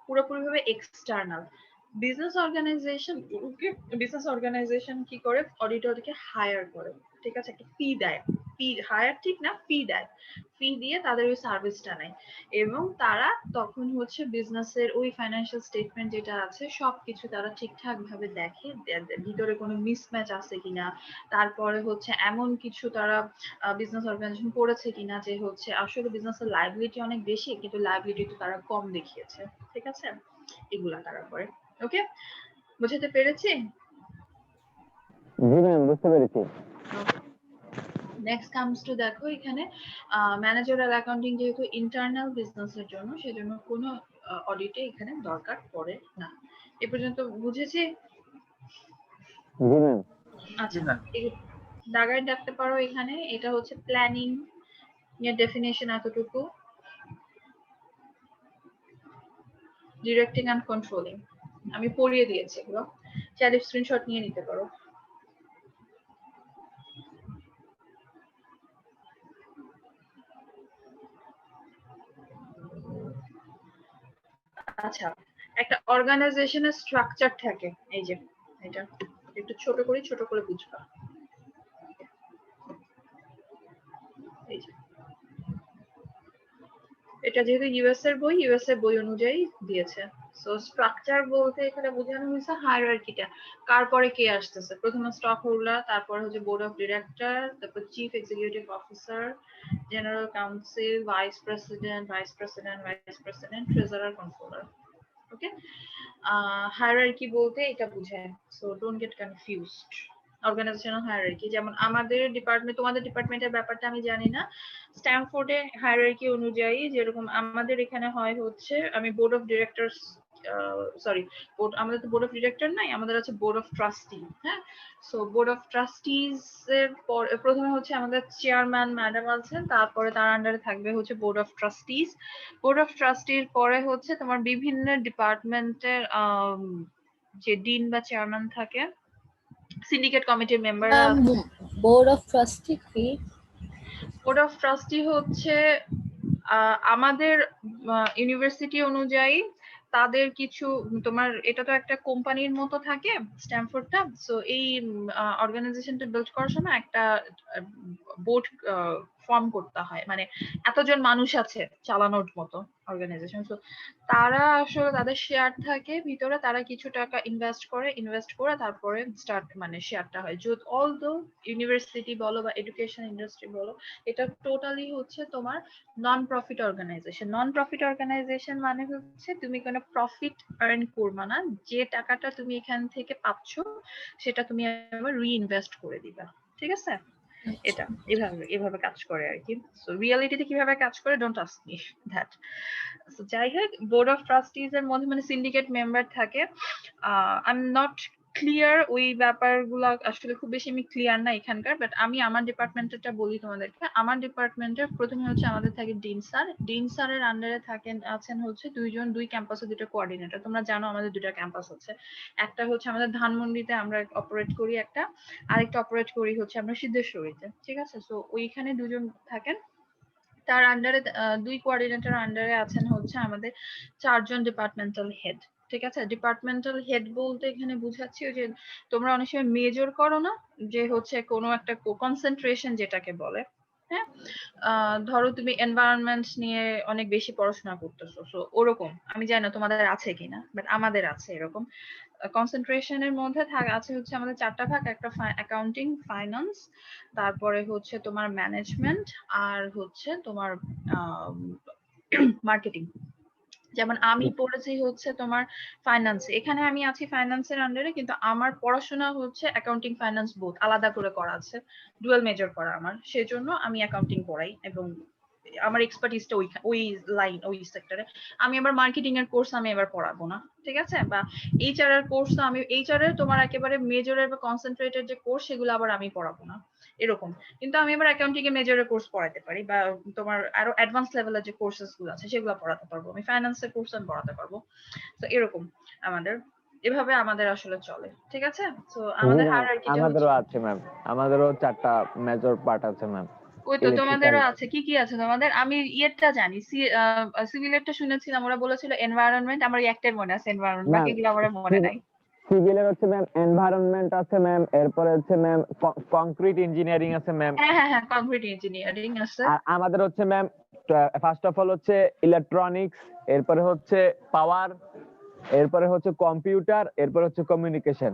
পুরোপুরিভাবে এক্সটার্নাল। বিজনেস অর্গানাইজেশন কি করে, অডিটরকে হায়ার করে, ঠিক আছে, একটা ফি দেয়, ফি হায়ার ঠিক না, ফি দেয়, ফি দিয়ে তাদের ওই সার্ভিসটা নেয় এবং তারা তখন হচ্ছে বিজনেসের ওই ফাইন্যান্সিয়াল স্টেটমেন্ট যেটা আছে সবকিছু তারা ঠিকঠাক ভাবে দেখে, ভিতরে কোনো মিসম্যাচ আছে কিনা, তারপরে হচ্ছে এমন কিছু তারা বিজনেস অর্গানাইজেশন করেছে কিনা যে হচ্ছে আসলে বিজনেসের লায়াবিলিটি অনেক বেশি কিন্তু লায়াবিলিটি তো তারা কম দেখিয়েছে, ঠিক আছে, এগুলা তারা করে। ওকে, বুঝতে পেরেছি? জি ম্যাম, বুঝতে পেরেছি। নেক্সট কামস টু দেখো এখানে ম্যানেজারাল অ্যাকাউন্টিং যেহেতু ইন্টারনাল বিজনেসের জন্য সেজন্য কোনো অডিটে এখানে দরকার পড়ে না। এ পর্যন্ত বুঝেছি? জি ম্যাম। আচ্ছা, জি ম্যাম। দাগায় ডাকতে পারো এখানে, এটা হচ্ছে প্ল্যানিং এর ডেফিনেশন এতটুকু, ডিরেক্টিং এন্ড কন্ট্রোলিং আমি পড়িয়ে দিয়েছি, এগুলো চাইলে স্ক্রিনশট নিয়ে নিতে পারো। আচ্ছা, একটা অর্গানাইজেশনের স্ট্রাকচার থাকে, এই যে এটা একটু ছোট করে বুঝবা। এই যে এটা যেহেতু ইউএস এর বই অনুযায়ী দিয়েছে, সো স্ট্রাকচার বলতে এখানে বোঝানো হয়েছে হায়ারার্কিটা, কার পরে কে আসতেছে, প্রথমে স্টক হোল্ডার, তারপরে হচ্ছে বোর্ড অফ ডিরেক্টর, তারপর chief executive officer, general council, vice president, treasurer, controller. Okay, hierarchy বলতে এটা বোঝায়, so don't get confused. Organisational hierarchy, যেমন আমাদের ডিপার্টমেন্ট, তোমাদের ডিপার্টমেন্টের ব্যাপারটা আমি জানি না, স্ট্যানফোর্ডে হায়ারার্কি অনুযায়ী যেরকম আমাদের এখানে হয় হচ্ছে, আমি বোর্ড অফ ডিরেক্টরস সরি আমাদের তো বোর্ড অফ ডিরেক্টর নাই, আমাদের আছে বোর্ড অফ ট্রাস্টি। হ্যাঁ, সো বোর্ড অফ ট্রাস্টিজ এর প্রথমে হচ্ছে আমাদের চেয়ারম্যান ম্যাডাম আছেন, তারপরে তার আন্ডারে থাকবে হচ্ছে board of trustees. Board of ট্রাস্টির পরে হচ্ছে তোমার বিভিন্ন ডিপার্টমেন্টের যে ডিন বা চেয়ারম্যান থাকে, সিন্ডিকেট কমিটির মেম্বাররা। বোর্ড অফ ট্রাস্টি কি? বোর্ড অফ ট্রাস্টি হচ্ছে আমাদের ইউনিভার্সিটি অনুযায়ী তাদের কিছু, তোমার এটা তো একটা কোম্পানির মতো থাকে স্ট্যানফোর্ডটা, সো এই অর্গানাইজেশনটা বিল্ড করার সময় একটা বোর্ড ফর্ম করতে হয়, মানে এতজন মানুষ আছে চালানোর মতো অর্গানাইজেশন, সো তারা আসলে তাদের শেয়ার থাকে ভিতরে, তারা কিছু টাকা ইনভেস্ট করে তারপরে স্টার্ট মানে শেয়ারটা হয়। যদি অল দো ইউনিভার্সিটি বলো বা এডুকেশন ইন্ডাস্ট্রি বলো, এটা টোটালি হচ্ছে তোমার নন প্রফিট অর্গানাইজেশন মানে হচ্ছে তুমি কোনো প্রফিট আর্ন করবা না, যে টাকাটা তুমি এখান থেকে পাচ্ছ সেটা তুমি আবার রিইনভেস্ট করে দিবা, ঠিক আছে? এটা এভাবে কাজ করে আর কি। সো রিয়েলিটিতে কিভাবে কাজ করে don't ask me that. So যাই হোক, বোর্ড অফ ট্রাস্টিজ এর মধ্যে মানে সিন্ডিকেট মেম্বার থাকে। আই এম নট ক্লিয়ার, ওই ব্যাপারগুলো আসলে খুব বেশি আমি ক্লিয়ার না এখানকার, বাট আমি আমার ডিপার্টমেন্টেরটা বলি তোমাদেরকে। আমার ডিপার্টমেন্টের প্রথমে হচ্ছে আমাদের থাকে ডিন স্যারের আন্ডারে আছেন হচ্ছে দুই ক্যাম্পাসে দুটো কোঅর্ডিনেটর। তোমরা জানো আমাদের দুটো ক্যাম্পাস হচ্ছে, একটা হচ্ছে আমাদের ধানমন্ডিতে আমরা অপারেট করি একটা, আরেকটা অপারেট করি হচ্ছে আমরা সিদ্ধেশ্বরীতে, ঠিক আছে? সো ওইখানে দুজন থাকেন, তার আন্ডারে দুই কোঅর্ডিনেটর আন্ডারে আছেন হচ্ছে আমাদের 4 জন ডিপার্টমেন্টাল হেড, ঠিক আছে? ডিপার্টমেন্টাল হেড বলতে এখানে বুঝাচ্ছি ওই যে তোমরা অনেক সময় মেজর করো না, যে হচ্ছে কোনো একটা কনসেন্ট্রেশন যেটাকে বলে, হ্যাঁ, ধরো তুমি এনভায়রনমেন্ট নিয়ে অনেক বেশি পড়াশোনা করতেছো, সো ওরকম আমি জানি না তোমাদের আছে কিনা, বাট আমাদের আছে এরকম। কনসেন্ট্রেশনের মধ্যে আছে হচ্ছে আমাদের 4টা ভাগ, একটা অ্যাকাউন্টিং, ফাইন্যান্স, তারপরে হচ্ছে তোমার ম্যানেজমেন্ট, আর হচ্ছে তোমার মার্কেটিং। যেমন আমি পড়েছি হচ্ছে তোমার ফাইন্যান্স, এখানে আমি আছি ফাইন্যান্সের আন্ডারে, কিন্তু আমার পড়াশোনা হচ্ছে অ্যাকাউন্টিং ফাইন্যান্স বোথ আলাদা করে করা আছে, ডুয়াল মেজর করা আমার, সেজন্য আমি অ্যাকাউন্টিং পড়াই এবং আমার এক্সপার্টিসটা ওই লাইন ওই সেক্টরে। আমি আবার মার্কেটিং এর কোর্স আমি এবার পড়াবো না, ঠিক আছে? বা এইচআর এর কোর্স তো আমি এইচআর এর তোমার একেবারে মেজরের বা কনসেন্ট্রেটেড যে কোর্স সেগুলো আবার আমি পড়াবো না এরকম, কিন্তু আমি আবার অ্যাকাউন্টিং এর মেজরের কোর্স পড়াতে পারি, বা তোমার আরো অ্যাডভান্স লেভেলের যে কোর্সেস গুলো আছে সেগুলো পড়াতে পারবো, আমি ফাইন্যান্সের কোর্স আমি পড়াতে পারবো। তো এরকম আমাদের, এভাবে আমাদের আসলে চলে, ঠিক আছে? তো আমাদের হায়ারার্কিটা আমাদেরও আছে ম্যাম, আমাদেরও 4টা মেজর পার্ট আছে ম্যাম। ওই তো তোমাদেরও আছে, কি কি আছে তোমাদের? আমি ইয়েরটা জানি, সিভিলেরটা শুনেছিলাম, ওরা বলেছিল এনভায়রনমেন্ট, আমার একটাই মনে আছে এনভায়রনমেন্ট, বাকিগুলো আমার মনে নাই। সিভিলের হচ্ছে ম্যাম এনভায়রনমেন্ট আছে ম্যাম, এরপরে হচ্ছে ম্যাম কংক্রিট ইঞ্জিনিয়ারিং আছে ম্যাম। হ্যাঁ কংক্রিট ইঞ্জিনিয়ারিং আছে। আর আমাদের হচ্ছে ম্যাম ফার্স্ট অফ অল হচ্ছে ইলেকট্রনিক্স, এরপরে হচ্ছে পাওয়ার, এরপরে হচ্ছে কম্পিউটার, এরপরে হচ্ছে কমিউনিকেশন।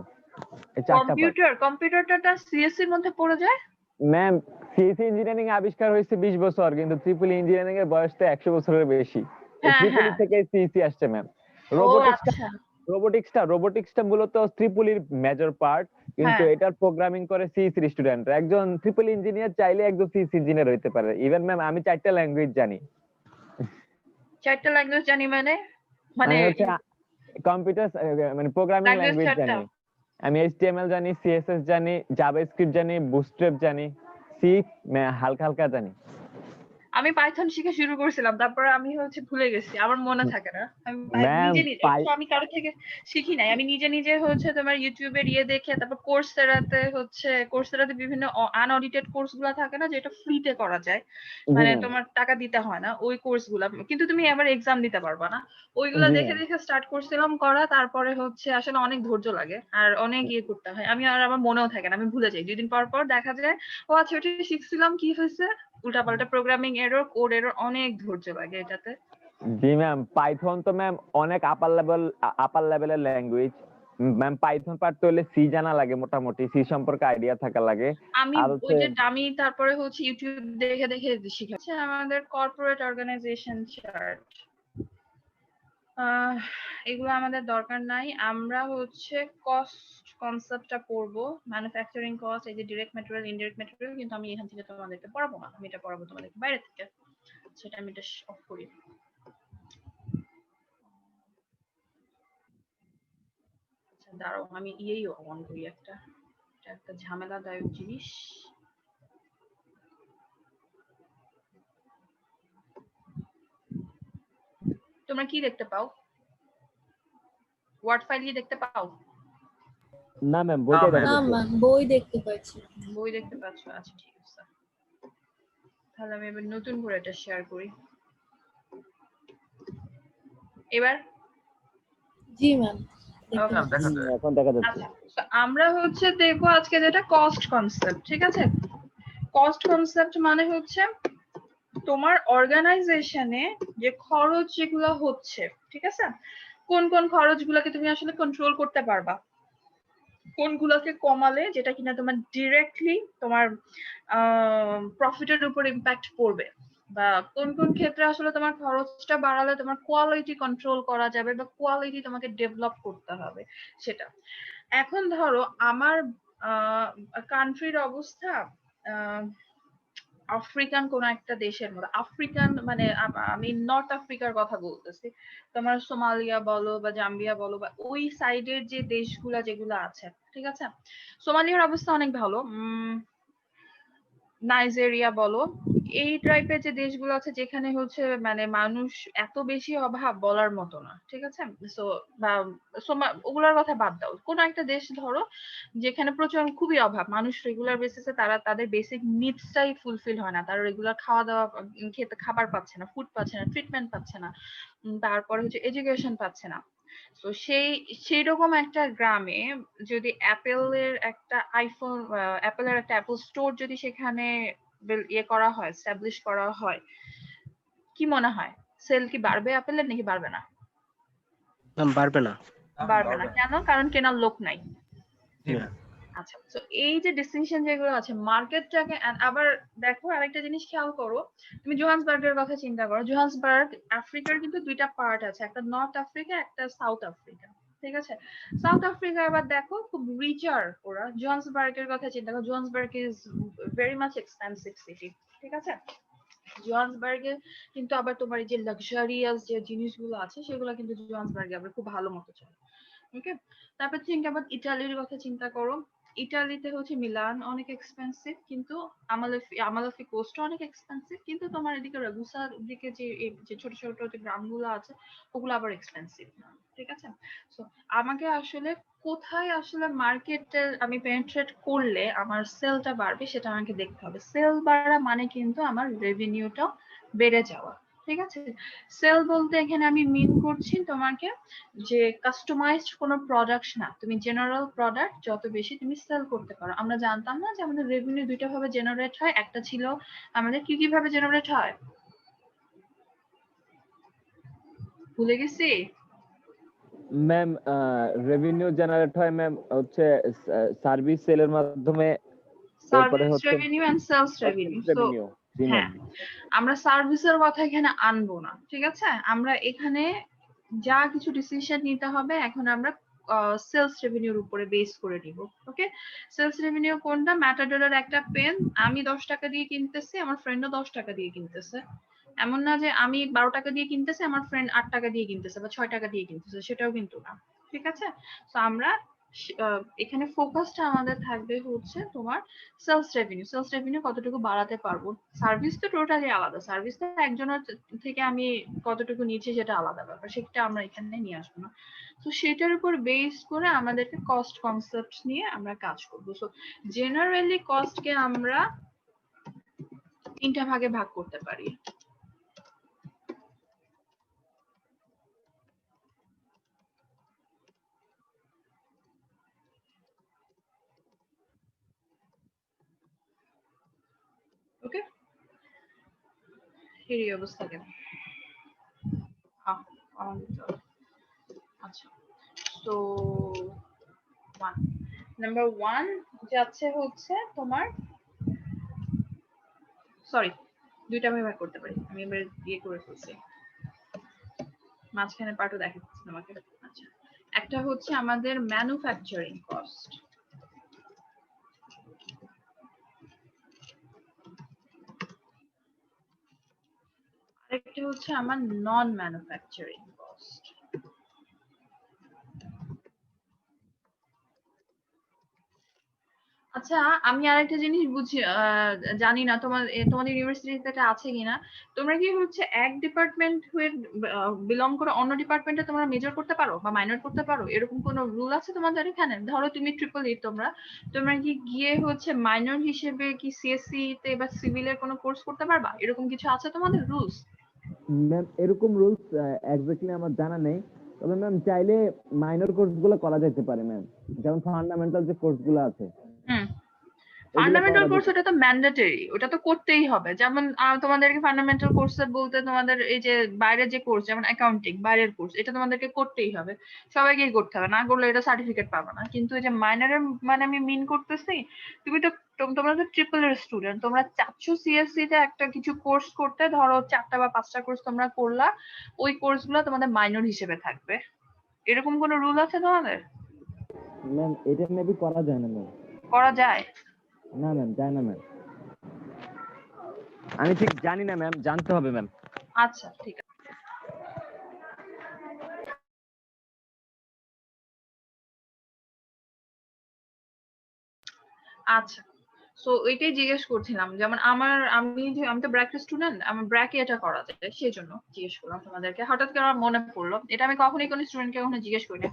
এই চারটা পার্ট। কম্পিউটারটা সিএসসি এর মধ্যে পড়ে যায়। ম্যাম সিএসসি ইঞ্জিনিয়ারিং আবিষ্কার হয়েছে 20 বছর, কিন্তু ট্রিপল ইঞ্জিনিয়ারিং এর বয়স তো 100 বছরের বেশি। ট্রিপল থেকে সিএসসি আসছে ম্যাম। রোবোটিক্সটা মূলত ট্রিপলির মেজর পার্ট, কিন্তু এটার প্রোগ্রামিং করে সিএসসি স্টুডেন্টরা। একজন ট্রিপল ইঞ্জিনিয়ার চাইলে একজন সিএসসি ইঞ্জিনিয়ার হতে পারে। ইভেন ম্যাম আমি 4টা ল্যাঙ্গুয়েজ জানি। 4টা ল্যাঙ্গুয়েজ জানি মানে হচ্ছে কম্পিউটার মানে প্রোগ্রামিং ল্যাঙ্গুয়েজ জানি। আমি এইচটিএমএল জানি, সিএসএস জানি, জাভাস্ক্রিপ্ট জানি, বুটস্ট্র্যাপ জানি, সি হালকা হালকা জানি। আমি পাইথন শিখে শুরু করেছিলাম, তারপর আমি ভুলে গেছি, আমার মনে থাকে না। আমি কারো থেকে শিখি নাই, আমি নিজে নিজে তোমার ইউটিউবের দেখে, তারপর কোর্সেরাতে বিভিন্ন আনঅডিটেড কোর্স গুলা থাকে না, যেটা ফ্রিতে করা যায়, মানে তোমার টাকা দিতে হয় না, ওই কোর্স গুলা, কিন্তু তুমি আবার এক্সাম দিতে পারবা না। ওইগুলা দেখে দেখে স্টার্ট করছিলাম করা। তারপরে আসলে অনেক ধৈর্য লাগে আর অনেক করতে হয়। আমার মনেও থাকে না, আমি ভুলে যাই। 2 দিন পর পর দেখা যায় ও আচ্ছা ওটা শিখছিলাম, কি হয়েছে, উল্টাপাল্টা প্রোগ্রামিং এরর, কোড এরর, অনেক ধৈর্য লাগে এটাতে। জি ম্যাম, পাইথন তো ম্যাম অনেক আপার লেভেলের ল্যাঙ্গুয়েজ ম্যাম। পাইথন পারতে হলে সি জানা লাগে, মোটামুটি সি সম্পর্কে আইডিয়া থাকা লাগে। আমি তারপরে ইউটিউব দেখে দেখে শিখেছি। আমাদের কর্পোরেট অর্গানাইজেশন চার্ট, এগুলো আমাদের দরকার নাই। আমরা কস্ট কনসেপ্টটা পড়বো, ম্যানুফ্যাকচারিং কস্ট, এই যে ডিরেক্ট ম্যাটেরিয়াল, ইনডিরেক্ট ম্যাটেরিয়াল, কিন্তু আমি এখান থেকে তোমাদেরকে পড়াবো না, আমি এটা পড়াবো তোমাদেরকে বাইরে থেকে। সেটা আমি এটা অফ করি। আচ্ছা দাঁড়াও, আমি অন করি। একটা ঝামেলাদায়ক জিনিস। তোমরা কি দেখতে পাও? ওয়ার্ড ফাইল কি দেখতে পাও? না ম্যাম, বইটা দেখা না যাচ্ছে। ম্যাম, বই দেখতে পাচ্ছি। বই দেখতে পাচ্ছ? আচ্ছা ঠিক আছে, তাহলে আমি এবার নতুন করে এটা শেয়ার করি। এবার জি ম্যাম, এখন দেখা যাচ্ছে। আচ্ছা, আমরা দেখবো আজকে যেটা কস্ট কনসেপ্ট, ঠিক আছে? কস্ট কনসেপ্ট মানে তোমার অর্গানাইজেশনে যে খরচ যেগুলো হচ্ছে, ঠিক আছে, কোন কোন খরচগুলোকে তুমি আসলে কন্ট্রোল করতে পারবা, কোনগুলোকে কমালে যেটা কিনা তোমার ডিরেক্টলি তোমার প্রফিটের উপর ইম্প্যাক্ট পড়বে, বা কোন কোন ক্ষেত্রে আসলে তোমার খরচটা বাড়ালে তোমার কোয়ালিটি কন্ট্রোল করা যাবে, বা কোয়ালিটি তোমাকে ডেভেলপ করতে হবে সেটা। এখন ধরো আমার কান্ট্রির অবস্থা আফ্রিকান কোন একটা দেশের মতো, আফ্রিকান মানে আমি নর্থ আফ্রিকার কথা বলতেছি, তোমার সোমালিয়া বলো বা জাম্বিয়া বলো, বা ওই সাইডের যে দেশগুলা যেগুলো আছে, ঠিক আছে? সোমালিয়ার অবস্থা অনেক ভালো, নাইজেরিয়া বলো, এই টাইপের যে দেশগুলো আছে যেখানে মানে মানুষ এত বেশি অভাব বলার মতো না, ঠিক আছে? সো বা ওগুলোর কথা বাদ দাও, কোন একটা দেশ ধরো যেখানে প্রচুর খুবই অভাব, মানুষ রেগুলার বেসিসে তাদের বেসিক নিডসটাই ফুলফিল হয় না, তারা রেগুলার খাওয়া দাওয়া খেতে খাবার পাচ্ছে না, ফুড পাচ্ছে না, ট্রিটমেন্ট পাচ্ছে না, তারপরে এডুকেশন পাচ্ছে না। তো সেই রকম একটা গ্রামে যদি অ্যাপেলের একটা অ্যাপেল স্টোর যদি সেখানে করা হয়, এস্টাবলিশ করা হয়, কি মনে হয় সেল কি বাড়বে অ্যাপেলের নাকি বাড়বে না? বাড়বে না। বাড়বে না কেন? কারণ কেনার লোক নাই। আচ্ছা, তো এই যে ডিসটিংশন যেগুলো আছে মার্কেটটাকে, আবার দেখো আরেকটা জিনিস খেয়াল করো, তুমি জোহান্সবার্গের কথা চিন্তা করো। জোহান্সবার্গ আফ্রিকার কিন্তু 2টা পার্ট আছে, একটা নর্থ আফ্রিকা, একটা সাউথ আফ্রিকা, ঠিক আছে? সাউথ আফ্রিকা আবার দেখো খুব রিচার ওরা। জোহান্সবার্গের কথা চিন্তা করো, Johannesburg is very much expensive city, ঠিক আছে? জোহান্সবার্গে কিন্তু আবার তোমার এই যে লাক্সারিয়াস যে জিনিসগুলো আছে সেগুলো কিন্তু জোহান্সবার্গে আবার খুব ভালো মতো চলে, ওকে? তারপর থিঙ্ক অ্যাবাউট ইটালির কথা চিন্তা করো। ইটালিতে মিলান অনেক এক্সপেন্সিভ, কিন্তু আমালফি কোস্ট অনেক এক্সপেন্সিভ, কিন্তু তোমার এদিকে রাগুসার দিকে যে ছোট ছোট যে গ্রামগুলো আছে ওগুলো আবার এক্সপেন্সিভ না, ঠিক আছে? সো আমাকে আসলে কোথায় আসলে মার্কেটে আমি পেনিট্রেট করলে আমার সেলটা বাড়বে সেটা আমাকে দেখতে হবে। সেল বাড়া মানে কিন্তু আমার রেভিনিউটাও বেড়ে যাওয়া, ঠিক আছে। সেল বলতে এখানে আমি মিন করছি তোমাকে যে কাস্টমাইজড কোনো প্রোডাক্ট না, তুমি জেনারেল প্রোডাক্ট যত বেশি তুমি সেল করতে পারো। আমরা জানতাম না যে আমাদের রেভিনিউ দুইটা ভাবে জেনারেট হয়, একটা ছিল আমাদের কি ভাবে জেনারেট হয়, ভুলে গেছি। ম্যাম রেভিনিউ জেনারেট হয় ম্যাম হচ্ছে সার্ভিস সেলের মাধ্যমে, এরপরে সার্ভিস হচ্ছে revenue and sales revenue. So revenue. জি ম্যাম। হ্যাঁ, আমরা সার্ভিসের কথা এখানে আনবো না, ঠিক আছে। আমরা এখানে যা কিছু ডিসিশন নিতে হবে এখন আমরা সেলস রেভিনিউর উপরে বেস করে নিব। ওকে, সেলস রেভিনিউ কোনটা? ম্যাটাডোরের একটা পেন আমি 10 টাকা দিয়ে কিনতেছি, আমার ফ্রেন্ডও 10 টাকা দিয়ে কিনতেছে। এমন না যে আমি 12 টাকা দিয়ে কিনতেছি, আমার ফ্রেন্ড 8 টাকা দিয়ে কিনতেছে বা 6 টাকা দিয়ে কিনতেছে, সেটাও কিন্তু না, ঠিক আছে। তো আমরা এখানে ফোকাসটা আমাদের থাকবে হচ্ছে তোমার সেলস রেভিনিউ। সেলস রেভিনিউ কতটুকু বাড়াতে পারবো। সার্ভিস তো টোটালি আলাদা, সার্ভিস তো একজনের থেকে আমি কতটুকু নিচ্ছি সেটা আলাদা ব্যাপার, সেটা আমরা এখানে নিয়ে আসবো না। তো সেটার উপর বেস করে আমাদেরকে কস্ট কনসেপ্ট নিয়ে আমরা কাজ করবো। সো জেনারেলি কস্টকে আমরা 3টা ভাগে ভাগ করতে পারি। ওকে, এই অবস্থা কেন? আচ্ছা, তো নাম্বার 1 যাচ্ছে হচ্ছে তোমার, সরি, 2টা ভাগে ভাগ করতে পারি, আমি এবার ইয়ে করে ফেলছি, মাঝখানে পার্টও দেখাচ্ছি তোমাকে। আচ্ছা, একটা হচ্ছে আমাদের ম্যানুফ্যাকচারিং কস্ট, আরেকটা হচ্ছে আমার নন ম্যানুফ্যাকচারিং কস্ট। আচ্ছা, আমি আরেকটা জিনিস বুঝি, জানি না তোমাদের ইউনিভার্সিটিতে এটা আছে কিনা। তোমরা কি হচ্ছে এক ডিপার্টমেন্ট হয়ে বিলং করে অন্য ডিপার্টমেন্টে তোমরা মেজর করতে পারো বা মাইনর করতে পারো, এরকম কোনো রুল আছে তোমাদের এখানে? ধরো তুমি ট্রিপল ই, তোমরা কি গিয়ে হচ্ছে মাইনর হিসেবে কি সিএসসি তে বা সিভিলের কোনো কোর্স করতে পারবা, এরকম কিছু আছে তোমাদের রুলস? ম্যাম এরকম রুলস এক্স্যাক্টলি আমার জানা নেই, তবে ম্যাম চাইলে মাইনর কোর্সগুলো করা যেতে পারে ম্যাম, যেমন ফান্ডামেন্টাল যে কোর্সগুলো আছে হুম, ওগুলো ফান্ডামেন্টাল করা কোর্স যেতে ওটা তো ম্যান্ডেটরি, ওটা তো করতেই হবে। যেমন তোমাদেরকে ফান্ডামেন্টাল কোর্স বলতে তোমাদের এই যে বাইরের যে কোর্স, যেমন অ্যাকাউন্টিং বাইরের কোর্স, এটা তোমাদেরকে করতেই হবে, সবাইকেই করতে হবে, না করলে এটা সার্টিফিকেট পাবে না। কিন্তু এই যে মাইনরের মানে আমি মিন করতেছি, তুমি তো তোমরা তো ট্রিপল এর স্টুডেন্ট, তোমরা চাচ্ছ সিএসসি তে একটা কিছু কোর্স করতে, ধরো 4টা বা 5টা কোর্স তোমরা করলা, ওই কোর্সগুলো তোমাদের মাইনর হিসেবে থাকবে, এরকম কোনো রুল আছে তোমাদের? ম্যাম। এটা মেবি করা যায় না ম্যাম। করা যায়? না ম্যাম, যায় না ম্যাম, আমি ঠিক জানি না ম্যাম, জানতে হবে ম্যাম। আচ্ছা, ঠিক আছে। আচ্ছা, সো ওইটাই জিজ্ঞেস করছিলাম, যেমন আমি তো ব্র্যাকের স্টুডেন্ট, আমার ব্র্যাকে এটা করা যায়, সেই জন্য জিজ্ঞেস করলাম তোমাদেরকে, হঠাৎ করে আমার মনে পড়লো, এটা আমি কখনোই কোনো স্টুডেন্টকে কখনো জিজ্ঞেস করি না।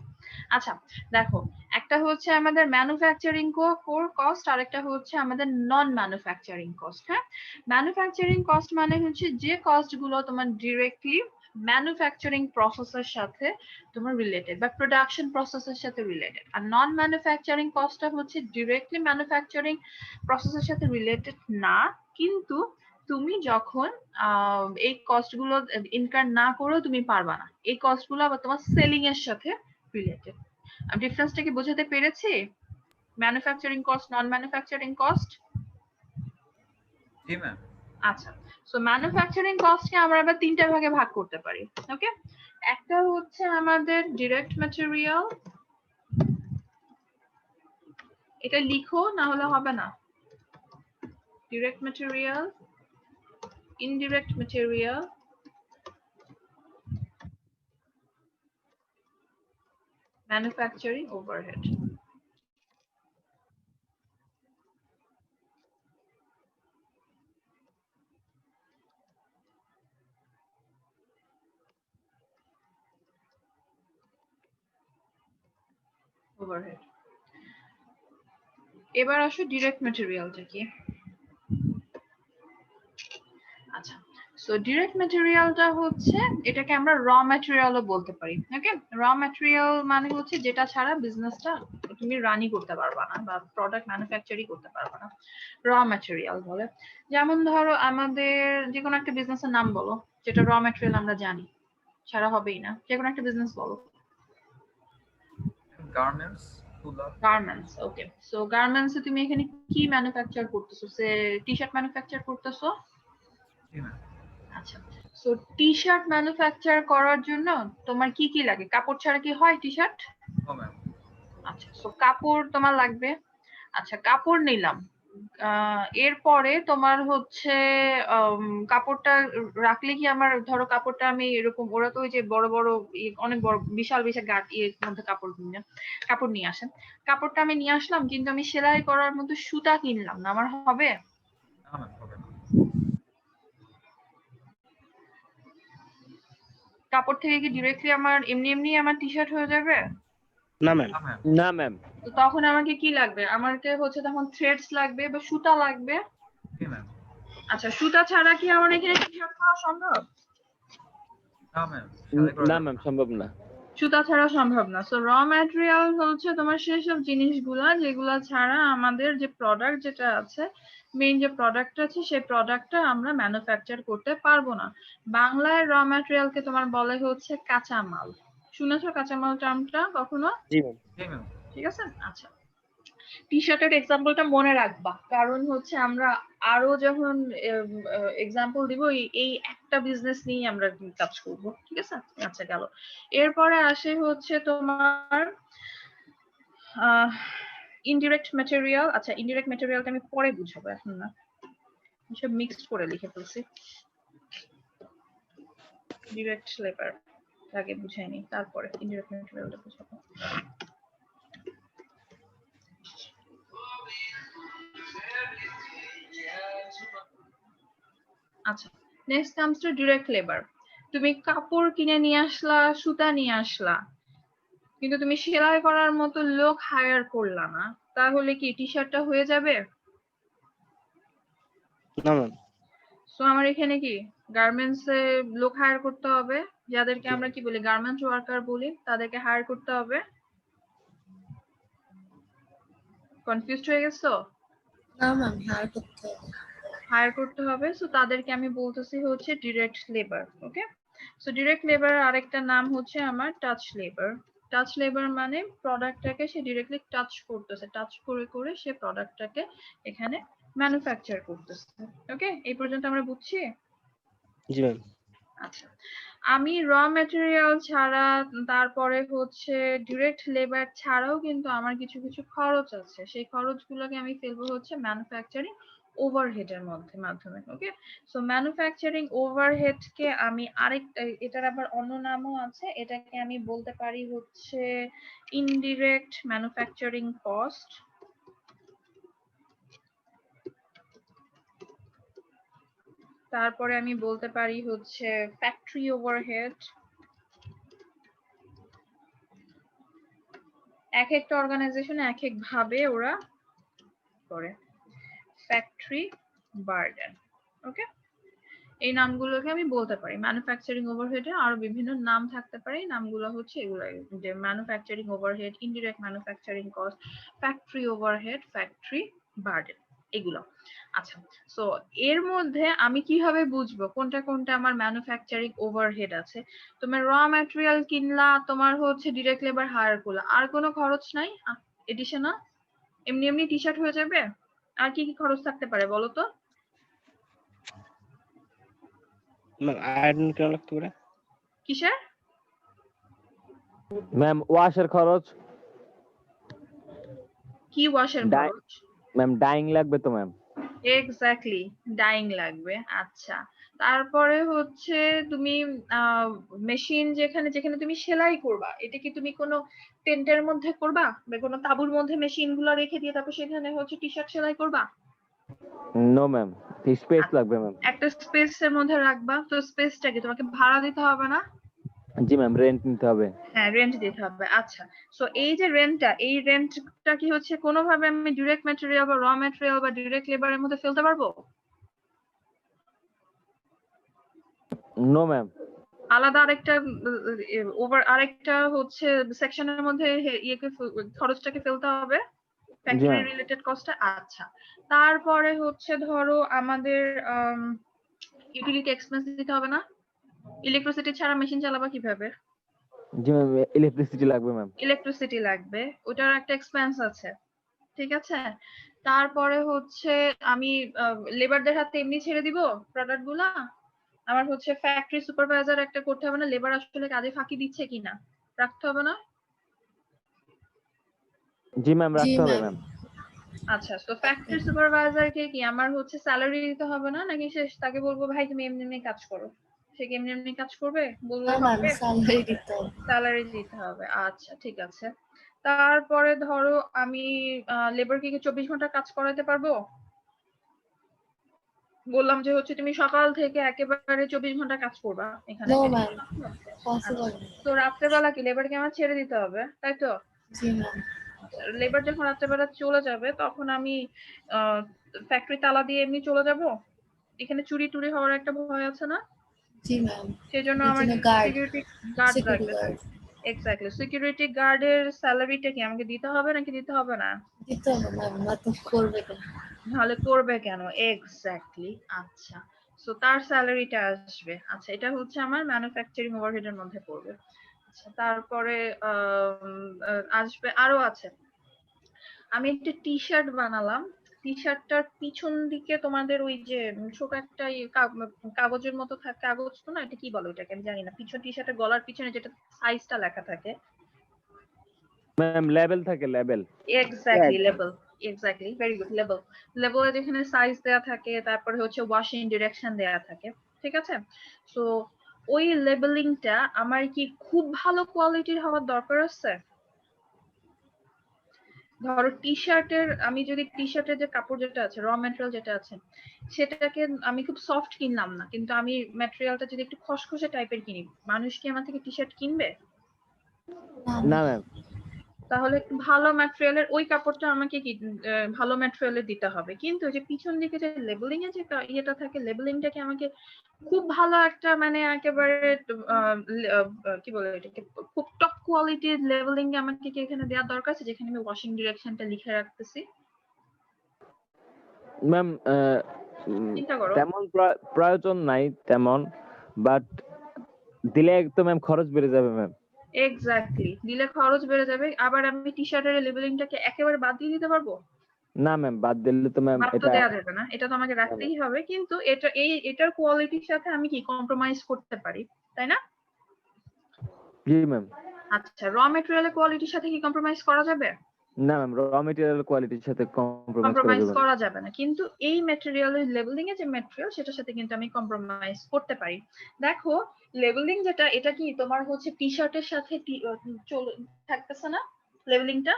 আচ্ছা, দেখো, একটা হচ্ছে আমাদের ম্যানুফ্যাকচারিং কোর কস্ট, আর একটা হচ্ছে আমাদের নন ম্যানুফ্যাকচারিং কস্ট। হ্যাঁ, ম্যানুফ্যাকচারিং কস্ট মানে হচ্ছে যে কস্ট গুলো তোমার ডিরেক্টলি ম্যানুফ্যাকচারিং প্রসেসের সাথে তোমার রিলেটেড বা প্রোডাকশন প্রসেসের সাথে রিলেটেড, আর নন ম্যানুফ্যাকচারিং কস্টটা হচ্ছে ডিরেক্টলি ম্যানুফ্যাকচারিং প্রসেসের সাথে রিলেটেড না, কিন্তু তুমি যখন এই কস্ট গুলো ইনকার না করেও তুমি পারবা না, এই কস্ট গুলো আবার তোমার সেলিং এর সাথে রিলেটেড। আমি ডিফারেন্সটা কি বোঝাতে পেরেছি? ম্যানুফ্যাকচারিং কস্ট, নন ম্যানুফ্যাকচারিং কস্ট। জি ম্যাম। আচ্ছা, সো ম্যানুফ্যাকচারিং কস্টকে আমরা আবার 3টা ভাগে ভাগ করতে পারি। ওকে, একটা হচ্ছে আমাদের ডিরেক্ট ম্যাটেরিয়াল, এটা লিখো না হলে হবে না। Direct material, indirect material, manufacturing overhead. Overhead. এবার আসো ডিরেক্ট ম্যাটেরিয়ালটা কি। আচ্ছা, সো ডিরেক্ট ম্যাটেরিয়ালটা হচ্ছে এটাকে আমরা র ম্যাটেরিয়ালও বলতে পারি। ওকে, র ম্যাটেরিয়াল মানে হচ্ছে যেটা ছাড়া বিজনেসটা তুমি রানই করতে পারবা না বা প্রোডাক্ট ম্যানুফ্যাকচারই করতে পারবা না, র ম্যাটেরিয়াল বলে। যেমন ধরো আমাদের যে কোনো একটা বিজনেসের নাম বলো যেটা র ম্যাটেরিয়াল আমরা জানি ছাড়া হবেই না, যে কোনো একটা বিজনেস বলো। গার্মেন্টস, তুলা। গার্মেন্টস, ওকে। সো গার্মেন্টসে তুমি এখানে কি ম্যানুফ্যাকচার করতেছো? সে টি শার্ট ম্যানুফ্যাকচার করতেছো? জি ম্যাম। আচ্ছা, সো টি শার্ট ম্যানুফ্যাকচার করার জন্য তোমার কি কি লাগে? কাপড় ছাড়া কি হয় টি শার্ট? ও ম্যাম। আচ্ছা, সো কাপড় তোমার লাগবে। আচ্ছা, কাপড় নিলাম। এরপরে তোমার হচ্ছে কাপড়টা রাখলে কি আমার, ধরো কাপড়টা আমি এরকম, ওরা তো ওই যে বড় বড় অনেক বড় বিশাল বিশাল গাঁট ইয়ের মধ্যে কাপড় নিয়ে আসেন। কাপড়টা আমি নিয়ে আসলাম কিন্তু আমি সেলাই করার মতো সুতা কিনলাম না, আমার হবে? না ম্যাম, হবে না। কাপড় থেকে কি ডিরেক্টলি আমার এমনি এমনি আমার টি শার্ট হয়ে যাবে? না ম্যাম। না ম্যাম। না ম্যাম। তো তখন আমাকে কি লাগবে? আমাকে হচ্ছে তখন থ্রেডস লাগবে বা সুতা লাগবে। জি ম্যাম। আচ্ছা, সুতা ছাড়া কি আমার এখানে টি শার্ট করা সম্ভব? না ম্যাম, সেলাই করা না যাবে ম্যাম, না। সম্ভব না। সুতা ছাড়া সম্ভব না। সো র ম্যাটেরিয়াল হচ্ছে তোমার সেসব জিনিসগুলা যেগুলা ছাড়া আমাদের যে প্রোডাক্ট যেটা আছে, মেইন যে প্রোডাক্ট আছে সেই প্রোডাক্টটা আমরা ম্যানুফ্যাকচার করতে পারবো না। বাংলায় র ম্যাটেরিয়ালকে তোমার বলে হচ্ছে কাঁচামাল। শুনেছো কাঁচামাল টার্মটা কখনো? জি ম্যাম। জি ম্যাম। ঠিক আছে, আচ্ছা। টি শার্টের এক্সাম্পলটা মনে রাখবা, কারণ হচ্ছে আমরা আরো যখন এক্সাম্পল দিব এই একটা বিজনেস নিয়ে আমরা কাজ করব, ঠিক আছে? আচ্ছা, গেল। এরপরে আসে হচ্ছে তোমার ইনডিরেক্ট ম্যাটেরিয়াল। আচ্ছা, ইনডিরেক্ট ম্যাটেরিয়ালটা আমি পরে বুঝাবো, এখন না, সব মিক্সড করে লিখে ফেলছি। ডিরেক্ট লেবার আগে বুঝাই নি, তারপরে ইনডিরেক্ট ম্যাটেরিয়ালটা বুঝাবো। আচ্ছা, next comes to direct labour. তুমি কাপড় কিনে নিয়ে আসলা, সুতা নিয়ে আসলা, কিন্তু তুমি সেলাই করার মতো লোক হায়ার করলা না, তাহলে কি টি শার্টটা হয়ে যাবে? না ম্যাম। সো আমার এখানে কি গার্মেন্টস এ লোক হায়ার করতে হবে, যাদেরকে আমরা কি বলি গার্মেন্টস ওয়ার্কার বলি, তাদেরকে হায়ার করতে হবে। কনফিউজড হয়ে গেছো? না ম্যাম, হায়ার করতে হবে। হায়ার করতে হবে, সো তাদেরকে আমি বলতেছি হচ্ছে ডিরেক্ট লেবার। ওকে, সো ডিরেক্ট লেবার আরেকটা নাম হচ্ছে আমার টাচ লেবার। টাচ লেবার মানে প্রোডাক্টটাকে সে ডিরেক্টলি টাচ করতেছে, টাচ করে করে সে প্রোডাক্টটাকে এখানে ম্যানুফ্যাকচার করতেছে। ওকে, এই পর্যন্ত আমরা বুঝছি? জি ম্যাম। আচ্ছা, আমি র ম্যাটেরিয়াল ছাড়া, তারপরে হচ্ছে ডিরেক্ট লেবার ছাড়াও কিন্তু আমার কিছু কিছু খরচ আছে, সেই খরচগুলোকে আমি ফেলবো হচ্ছে ম্যানুফ্যাকচারিং ওভারহেডের মাধ্যমে। ওকে, সো ম্যানুফ্যাকচারিং ওভারহেড কে আমি আরেকটা, এটার আবার অন্য নামও আছে, এটাকে আমি বলতে পারি হচ্ছে ইনডিরেক্ট ম্যানুফ্যাকচারিং কস্ট। তারপরে আমি বলতে পারি হচ্ছে ফ্যাক্টরি ওভারহেড। এক একটা অর্গানাইজেশন এক এক ভাবে ওরা করে। Factory burden. ওকে, এই নামগুলোকে আমি বলতে পারি। ম্যানুফ্যাকচারিং ওভারহেডে আরো বিভিন্ন নাম থাকতে পারে, নামগুলো হচ্ছে এগুলো, যে manufacturing overhead, indirect manufacturing cost, factory overhead, factory burden, এগুলো। আচ্ছা, সো এর মধ্যে আমি কিভাবে বুঝবো কোনটা কোনটা আমার ম্যানুফ্যাকচারিং ওভারহেড আছে? তোমার র ম্যাটেরিয়াল কিনলা, তোমার হচ্ছে ডিরেক্ট লেবার হায়ার করলা, আর কোনো খরচ নাই এডিশনাল? এমনি এমনি টি শার্ট হয়ে যাবে? আর কি কি খরচ থাকতে পারে বলো তো? ম্যাম আয়রন কেন লাগতে পারে? কিসের? ম্যাম ওয়াশের খরচ। কি ওয়াশের ডাই- খরচ? ম্যাম ডাইং লাগবে তো ম্যাম। এক্স্যাক্টলি, ডাইং লাগবে। আচ্ছা, তারপরে হচ্ছে তুমি মেশিন যেখানে যেখানে তুমি সেলাই করবা, এটা কি তুমি কোনো টেন্টের মধ্যে করবা বা কোনো তাঁবুর মধ্যে মেশিন গুলো রেখে দিয়ে তারপর সেখানে হচ্ছে টি শার্ট সেলাই করবা? নো ম্যাম, স্পেস লাগবে ম্যাম। একটা স্পেসের মধ্যে রাখবা, তো স্পেসটাকে তোমাকে ভাড়া দিতে হবে না? জি ম্যাম, রেন্ট নিতে হবে। হ্যাঁ, রেন্ট দিতে হবে। আচ্ছা, সো এই যে রেন্টটা, এই রেন্টটা কি হচ্ছে কোনোভাবে আমি ডিরেক্ট ম্যাটেরিয়াল বা র ম্যাটেরিয়াল বা ডিরেক্ট লেবারের মধ্যে ফেলতে পারবো? No ma'am. আলাদা আরেকটা আরেকটা হচ্ছে সেকশনের মধ্যে খরচটাকে ফেলতে হবে ফ্যাক্টরি ma'am. রিলেটেড কস্টটা। আচ্ছা, তারপরে হচ্ছে ধরো আমাদের ইউটিলিটি এক্সপেন্স দিতে হবে না? ইলেকট্রিসিটি ছাড়া মেশিন চালাবা কিভাবে? জি ম্যাম, ইলেকট্রিসিটি লাগবে ম্যাম। ইলেকট্রিসিটি লাগবে, ওটার একটা এক্সপেন্স আছে, ঠিক আছে। তারপরে হচ্ছে আমি লেবারদের হাতে এমনি ছেড়ে দিব প্রোডাক্ট গুলা। আমার হচ্ছে ফ্যাক্টরি সুপারভাইজার একটা করতে হবে না, লেবার আসলে কাজে ফাঁকি দিচ্ছে কিনা রাখতে হবে না? জি ম্যাম, জি রাখতে হবে ম্যাম। ম্যাম। আচ্ছা, তো ফ্যাক্টরি সুপারভাইজারকে কি আমার হচ্ছে স্যালারি দিতে হবে না, নাকি তাকে বলবো ভাই তুমি এমনি এমনি কাজ করো, সে কি এমনি এমনি কাজ করবে? বললে না ম্যাম, হবে? স্যালারি দিতে হবে। স্যালারি দিতে হবে, আচ্ছা ঠিক আছে। তারপরে ধরো আমি লেবারকে কি 24 ঘন্টা কাজ করাতে পারবো? বললাম যে হচ্ছে তুমি সকাল থেকে একেবারে 24 ঘন্টা কাজ করবা এখানে। নো ম্যাম, পসিবল না। তো রাত্রেবেলা কি লেবারকে আমার ছেড়ে দিতে হবে, তাই তো? জি ম্যাম। লেবার যখন রাত্রেবেলা চলে যাবে তখন আমি ফ্যাক্টরি তালা দিয়ে এমনি চলে যাব? এখানে চুরি টুরি হওয়ার একটা ভয় আছে না? জি ম্যাম। সেজন্য এর আমার জন্য গার্ড, সিকিউরিটি গার্ড সিকিউরিটি লাগবে। গার্ড এক্স্যাক্টলি, সিকিউরিটি গার্ডের স্যালারিটা কি আমাকে দিতে হবে নাকি দিতে হবে না? দিতে হবে ম্যাম, না তো করবে কেন? তাহলে করবে কেন? এক্স্যাক্টলি। আচ্ছা, সো তার স্যালারিটা আসবে। আচ্ছা, এটা হচ্ছে আমার ম্যানুফ্যাকচারিং ওভারহেডের মধ্যে পড়বে। আচ্ছা, তারপরে আসবে আরো আছে। আমি একটা টি শার্ট বানালাম, টি শার্টটার পিছন দিকে তোমাদের ওই যে ছোট একটা কাগজের মতো থাকে, কাগজ তো না, এটা কি বলো এটাকে আমি জানি না, পিছন টি শার্টের গলার পিছনে যেটা সাইজটা লেখা থাকে। ম্যাম, লেবেল থাকে, label. Exactly, label. Exactly, very good, label. লেবেলে যেখানে সাইজ দেয়া থাকে, তারপরে হচ্ছে ওয়াশিং ডিরেকশন দেয়া থাকে, ঠিক আছে। সো ওই লেবেলিংটা আমার কি খুব ভালো কোয়ালিটির হওয়ার দরকার আছে? ধরো টি শার্টের, আমি যদি টি শার্টের যে কাপড় যেটা আছে, র ম্যাটেরিয়াল যেটা আছে, সেটাকে আমি খুব সফট কিনলাম না, কিন্তু আমি ম্যাটেরিয়ালটা যদি একটু খসখসে টাইপের কিনি, মানুষ কি আমার থেকে টি শার্ট কিনবে? না ম্যাম। তাহলে একটু ভালো ম্যাটেরিয়ালের ওই কাপড়টা আমাকে কি ভালো ম্যাটেরিয়ালের দিতে হবে, কিন্তু যে পিছন দিকে যে লেবেলিং এ যে ইয়েটা থাকে, লেবেলিংটাকে আমাকে খুব ভালো একটা মানে একেবারে কি বলে এটাকে, খুব টপ কোয়ালিটির লেবেলিং আমাকে কি এখানে দেওয়ার দরকার আছে, যেখানে আমি ওয়াশিং ডিরেকশনটা লিখে রাখতেছি? ম্যাম, চিন্তা করো। তেমন প্রয়োজন নাই তেমন, বাট দিলে তো ম্যাম খরচ বেড়ে যাবে ম্যাম। এক্স্যাক্টলি, দিলে খরচ বেড়ে যাবে। আবার আমি টি শার্টের লেবেলিংটাকে একেবারে বাদ দিয়ে দিতে পারবো? না ম্যাম, বাদ দিলে তো ম্যাম বাদ তো এটা। দেওয়া যাবে না, এটা তো আমাকে রাখতেই হবে, কিন্তু এটার কোয়ালিটির সাথে আমি কি কম্প্রোমাইজ করতে পারি, তাই না? জি ম্যাম। আচ্ছা, র ম্যাটেরিয়ালের কোয়ালিটির সাথে কি কম্প্রোমাইজ করা যাবে? না ম্যাম, র মেটেরিয়াল কোয়ালিটির সাথে কম্প্রোমাইজ করা কম্প্রোমাইজ যাবে না। করা যাবে না, কিন্তু এই ম্যাটেরিয়ালের লেবেলিং এর যে ম্যাটেরিয়াল সেটার সাথে কিন্তু আমি কম্প্রোমাইজ করতে পারি। দেখো, লেবেলিং যেটা, এটা কি তোমার হচ্ছে টি শার্টের সাথে থাকতেছে না লেবেলিংটা?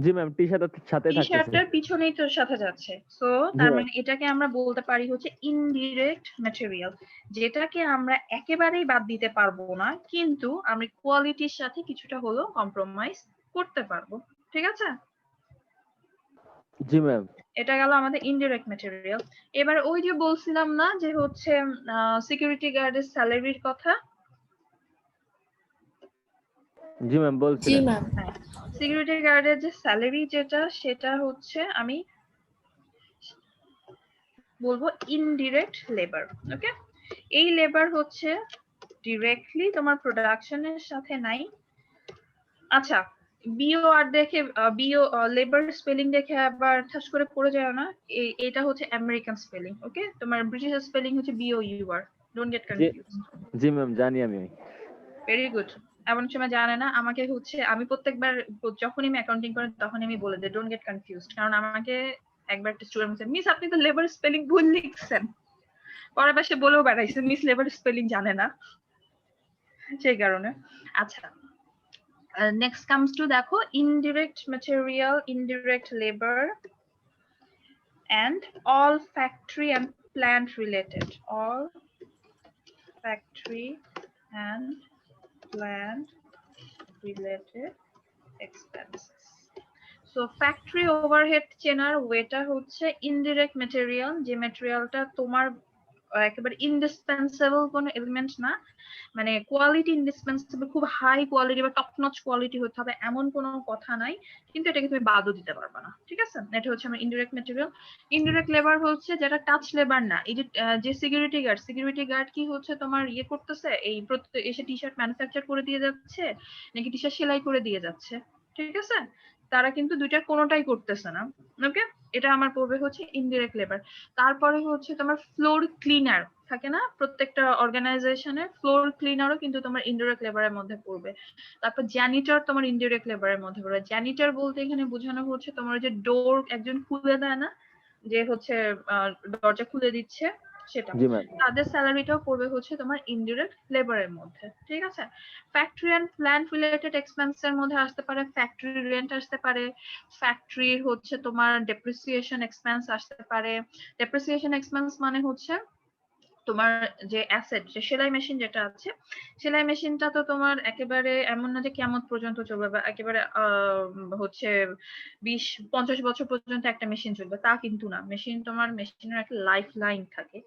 জি ম্যাম, টি শার্টের সাথে টি থাকতেছে। শার্টের পিছনেই তোর সাথে যাচ্ছে। সো তার মানে এটাকে আমরা বলতে পারি হচ্ছে ইনডিরেক্ট ম্যাটেরিয়াল, যেটাকে আমরা একেবারেই বাদ দিতে পারবো না, কিন্তু আমরা কোয়ালিটির সাথে কিছুটা হলেও কম্প্রোমাইজ করতে পারবো, ঠিক আছে। জি ম্যাম। এটা গেল আমাদের ইনডিরেক্ট ম্যাটেরিয়াল। এবার ওই যে বলছিলাম না যে হচ্ছে সিকিউরিটি গার্ডের স্যালারির কথা? জি ম্যাম, জি বলছিলেন। ম্যাম। সিকিউরিটি গার্ডের যে স্যালারি যেটা, সেটা হচ্ছে আমি বলবো ইনডিরেক্ট লেবার। ওকে, এই লেবার হচ্ছে ডিরেক্টলি তোমার প্রোডাকশনের সাথে নাই। আচ্ছা, বিও আর দেখে বিও লেবার স্পেলিং দেখে আবার ঠাস করে পড়ে যায় না, এটা হচ্ছে আমেরিকান স্পেলিং। ওকে, তোমার ব্রিটিশ স্পেলিং হচ্ছে B O U R, don't get confused. জি ম্যাম, জানি আমি। Very good. এমন সময় জানে না, আমাকে হচ্ছে আমি প্রত্যেকবার যখনই আমি অ্যাকাউন্টিং করি তখন আমি বলে দিই ডোন্ট গেট কনফিউজড, কারণ আমাকে একবার একটা স্টুডেন্ট বলছে মিস আপনি তো লেবার স্পেলিং ভুল লিখছেন, পরের বার সে বলেও বেড়াইছে মিস লেবার স্পেলিং জানে না, সেই কারণে। আচ্ছা, নেক্সট কামস টু দেখো indirect material, indirect labour, and all factory and plant related, all factory and plant related expenses. So factory overhead চেনার ওয়েটা হচ্ছে ইনডিরেক্ট ম্যাটেরিয়াল, যে ম্যাটেরিয়ালটা তোমার একেবারে ইন্ডিসপেন্সেবল কোনো এলিমেন্ট না, মানে কোয়ালিটি ইন্ডিসপেন্সেবল, খুব হাই কোয়ালিটি বা টপ নচ কোয়ালিটি হতে হবে এমন কোনো কথা নাই, কিন্তু এটাকে তুমি বাদও দিতে পারবে না, ঠিক আছে? এটা হচ্ছে আমার ইনডিরেক্ট ম্যাটেরিয়াল। ইনডিরেক্ট লেবার হচ্ছে যেটা টাচ লেবার না, এই যে সিকিউরিটি গার্ড কি হচ্ছে তোমার ইয়ে করতেছে, এই এসে টি শার্ট ম্যানুফ্যাকচার করে দিয়ে যাচ্ছে নাকি টি শার্ট সেলাই করে দিয়ে যাচ্ছে, ঠিক আছে? তারা কিন্তু দুইটার কোনোটাই করতেছে না, ওকে? এটা আমার পড়বে হচ্ছে ইনডিরেক্ট লেবার। তারপরে হচ্ছে তোমার ফ্লোর ক্লিনার থাকে না, প্রত্যেকটা অর্গানাইজেশনে ফ্লোর ক্লিনারও কিন্তু তোমার ইনডিরেক্ট লেবারের মধ্যে পড়বে। তারপর জ্যানিটর তোমার ইনডিরেক্ট লেবারের মধ্যে পড়বে। জ্যানিটর বলতে এখানে বোঝানো হচ্ছে তোমার যে ডোর একজন খুলে দেয় না, যে হচ্ছে দরজা খুলে দিচ্ছে, সেটা জি ম্যাম। তাদের স্যালারিটাও পড়বে হচ্ছে তোমার ইনডিরেক্ট লেবারের মধ্যে, ঠিক আছে? ফ্যাক্টরি এন্ড প্ল্যান্ট রিলেটেড এক্সপেন্সের মধ্যে আসতে পারে ফ্যাক্টরি রেন্ট, আসতে পারে ফ্যাক্টরি হচ্ছে তোমার ডেপ্রিসিয়েশন এক্সপেন্স আসতে পারে। ডেপ্রিসিয়েশন এক্সপেন্স মানে হচ্ছে তোমার যে অ্যাসেট, যে সেলাই মেশিন যেটা আছে, সেলাই মেশিনটা তো তোমার একেবারে এমন না যে কিয়ামত পর্যন্ত চলবে বা একেবারে হচ্ছে 20-50 বছর পর্যন্ত একটা মেশিন চলবে, তা কিন্তু না। মেশিন তোমার মেশিনের একটা লাইফ লাইন থাকে,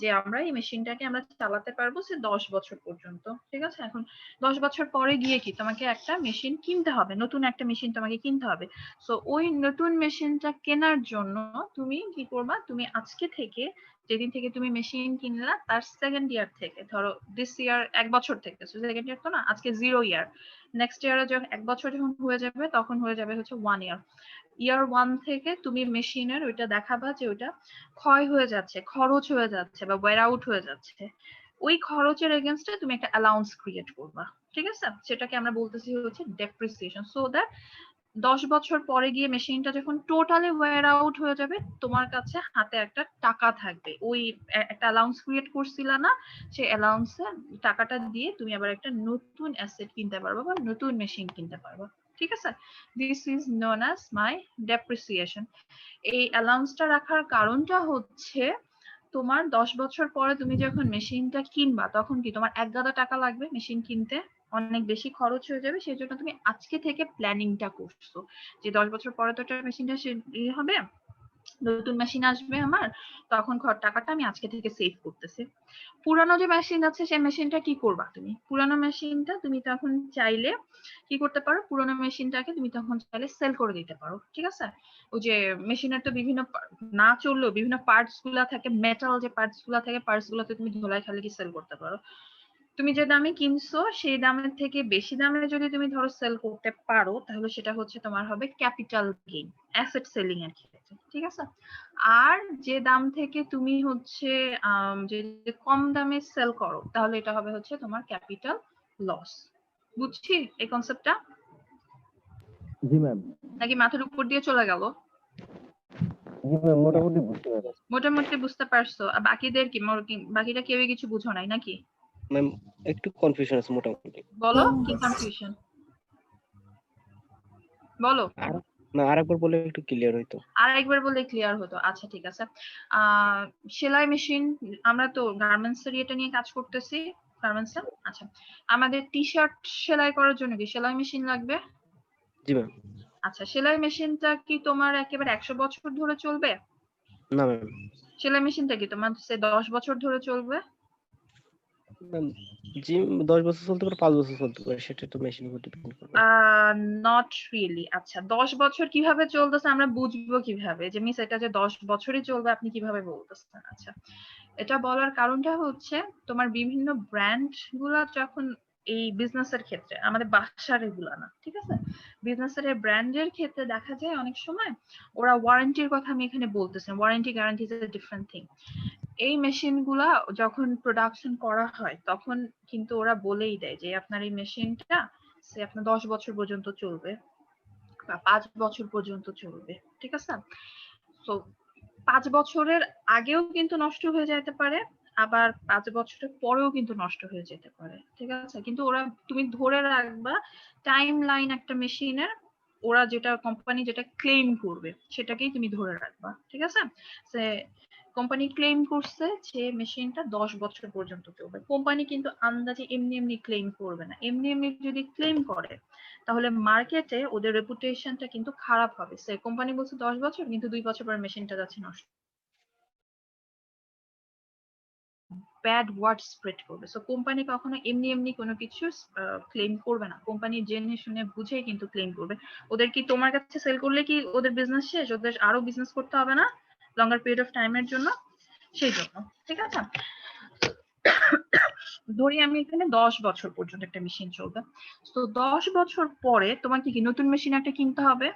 যে আমরা এই মেশিনটাকে আমরা চালাতে পারবো সে 10 বছর পর্যন্ত, ঠিক আছে? এখন 10 বছর পরে গিয়ে কি তোমাকে একটা মেশিন কিনতে হবে, নতুন একটা মেশিন তোমাকে কিনতে হবে। সো ওই নতুন মেশিনটা কেনার জন্য তুমি কি করবা, তুমি আজকে থেকে, যেদিন থেকে তুমি মেশিন কিনলা তার সেকেন্ড ইয়ার থেকে, ধরো দিস ইয়ার 1 বছর থেকে, সেকেন্ড ইয়ার তো না, আজকে 0 ইয়ার, নেক্সট ইয়ারে যখন 1 বছর যখন হয়ে যাবে তখন হয়ে যাবে হচ্ছে 1 ইয়ার। ইয়ার 1 থেকে তুমি মেশিনের ওইটা দেখাবা যে ওইটা ক্ষয় হয়ে যাচ্ছে, খরচ হয়ে যাচ্ছে বা ওয়্যার আউট হয়ে যাচ্ছে, ওই খরচের এগেইনস্টে তুমি একটা অ্যালাউন্স ক্রিয়েট করবা, ঠিক আছে? সেটাকে আমরা বলতেছি হচ্ছে ডেপ্রিসিয়েশন। সো দ্যাট 10 বছর পরে গিয়ে মেশিনটা যখন টোটালি ওয়্যার আউট হয়ে যাবে, তোমার কাছে হাতে একটা টাকা থাকবে, ওই একটা অ্যালাউন্স ক্রিয়েট করছিলা না, সেই অ্যালাউন্সে টাকাটা দিয়ে তুমি আবার একটা নতুন অ্যাসেট কিনতে পারবা বা নতুন মেশিন কিনতে পারবা, ঠিক আছে? This is known as my depreciation. এই অ্যালাউন্সটা রাখার কারণটা হচ্ছে তোমার 10 বছর পরে তুমি যখন মেশিনটা কিনবা তখন কি তোমার এক গাদা টাকা লাগবে মেশিন কিনতে, অনেক বেশি খরচ হয়ে যাবে, সেই জন্য তুমি আজকে থেকে প্ল্যানিংটা করছো যে 10 বছর পরে তো একটা মেশিনটা হবে, নতুন মেশিন আসবে আমার, তখন টাকাটা আমি আজকে থেকে সেভ করতেছি। পুরানো যে মেশিন আছে সেই মেশিনটা কি করবা, তুমি পুরানো মেশিনটা তুমি তখন চাইলে কি করতে পারো, পুরানো মেশিনটাকে তুমি তখন চাইলে সেল করে দিতে পারো, ঠিক আছে? ওই যে মেশিনের তো বিভিন্ন না চললেও বিভিন্ন পার্টস গুলা থাকে, মেটাল যে পার্টস গুলা থাকে, পার্টস গুলাতে তুমি ধোলাই খালি কি সেল করতে পারো। তুমি যে দামে কিনছো সেই দামের থেকে বেশি দামে যদি তুমি ধরো সেল করতে পারো, তাহলে সেটা হচ্ছে তোমার হবে ক্যাপিটাল গেইন, অ্যাসেট সেলিং এর ক্ষেত্রে, ঠিক আছে? আর যে দাম থেকে তুমি হচ্ছে যে কম দামে সেল করো, তাহলে এটা হবে হচ্ছে তোমার ক্যাপিটাল লস। বুঝছি এই কনসেপ্টটা? জি ম্যাম। নাকি মাথার উপর দিয়ে চলে গেল? জি ম্যাম, মোটামুটি বুঝতে পারছি। মোটামুটি বুঝতে পারছো? আর বাকিদের কি, বাকিটা কেউই কিছু বুঝো নাই নাকি? ম্যাম একটু কনফিউশন আছে মোটামুটি। বলো কি কনফিউশন, বলো। না আরেকবার বলে একটু ক্লিয়ার হইতো। আর একবার বললে ক্লিয়ার হতো। আচ্ছা ঠিক আছে। সেলাই মেশিন, আমরা তো গার্মেন্টস এর এটা নিয়ে কাজ করতেছি, গার্মেন্টস। আচ্ছা, আমাদের টি শার্ট সেলাই করার জন্য কি সেলাই মেশিন লাগবে? জি ম্যাম। আচ্ছা, সেলাই মেশিনটা কি তোমার একেবারে 100 বছর ধরে চলবে? না ম্যাম। সেলাই মেশিনটা কি তোমার 10 বছর ধরে চলবে? ম্যাম জি 10 বছর চলতে পারে, 5 বছর চলতে পারে, সেটা তো মেশিনের উপর ডিপেন্ড করবে। Not really. আচ্ছা, 10 বছর কিভাবে চলতেছে আমরা বুঝবো কিভাবে যে মিস এটা যে 10 বছরই চলবে, আপনি কিভাবে বলতেছেন? আচ্ছা, এটা বলার কারণটা হচ্ছে তোমার বিভিন্ন ব্র্যান্ড গুলা যখন এই বিজনেসের ক্ষেত্রে, আমাদের বাসার এগুলা না, ঠিক আছে, বিজনেসের ব্র্যান্ডের ক্ষেত্রে দেখা যায় অনেক সময় ওরা ওয়ারেন্টির কথা আমি এখানে বলতেছি, warranty guarantee is a different thing. এই মেশিন গুলা যখন প্রোডাকশন করা হয় তখন কিন্তু ওরা বলেই দেয় যে আপনার এই মেশিনটা সে আপনার 10 বছর পর্যন্ত চলবে বা 5 বছর পর্যন্ত চলবে, ঠিক আছে? তো 5 বছরের আগেও কিন্তু নষ্ট হয়ে যেতে পারে, আবার 5 বছরের পরেও কিন্তু নষ্ট হয়ে যেতে পারে, ঠিক আছে? কিন্তু ওরা, তুমি ধরে রাখবা টাইম লাইন একটা মেশিনের, ওরা যেটা কোম্পানি যেটা ক্লেম করবে সেটাকেই তুমি ধরে রাখবা, ঠিক আছে? সে কোম্পানি ক্লেম করছে যে মেশিনটা 10 বছর পর্যন্ত চলবে, কোম্পানি কিন্তু আন্দাজে এমনি এমনি ক্লেম করবে না। এমনি এমনি যদি ক্লেম করে তাহলে মার্কেটে ওদের রেপুটেশনটা কিন্তু খারাপ হবে। সে কোম্পানি বলছে 10 বছর, কিন্তু 2 বছর পর মেশিনটা যাচ্ছে নষ্ট। ব্যাড ওয়ার্ড স্প্রেড করবে। সো কোম্পানি কখনো এমনি এমনি কোনো কিছু ক্লেম করবে না, কোম্পানি জেনে শুনে বুঝে কিন্তু ক্লেম করবে। ওদের কি তোমার কাছে সেল করলে কি ওদের বিজনেস শেষ? ওদের আরো বিজনেস করতে হবে না লঙ্গার পিরিয়ড অফ টাইমের জন্য, সেই জন্য। ঠিক আছে, ধরি আমি এখানে 10 বছর পর্যন্ত একটা মেশিন চলবে। তো 10 বছর পরে তোমাকে কি নতুন মেশিন একটা কিনতে হবে?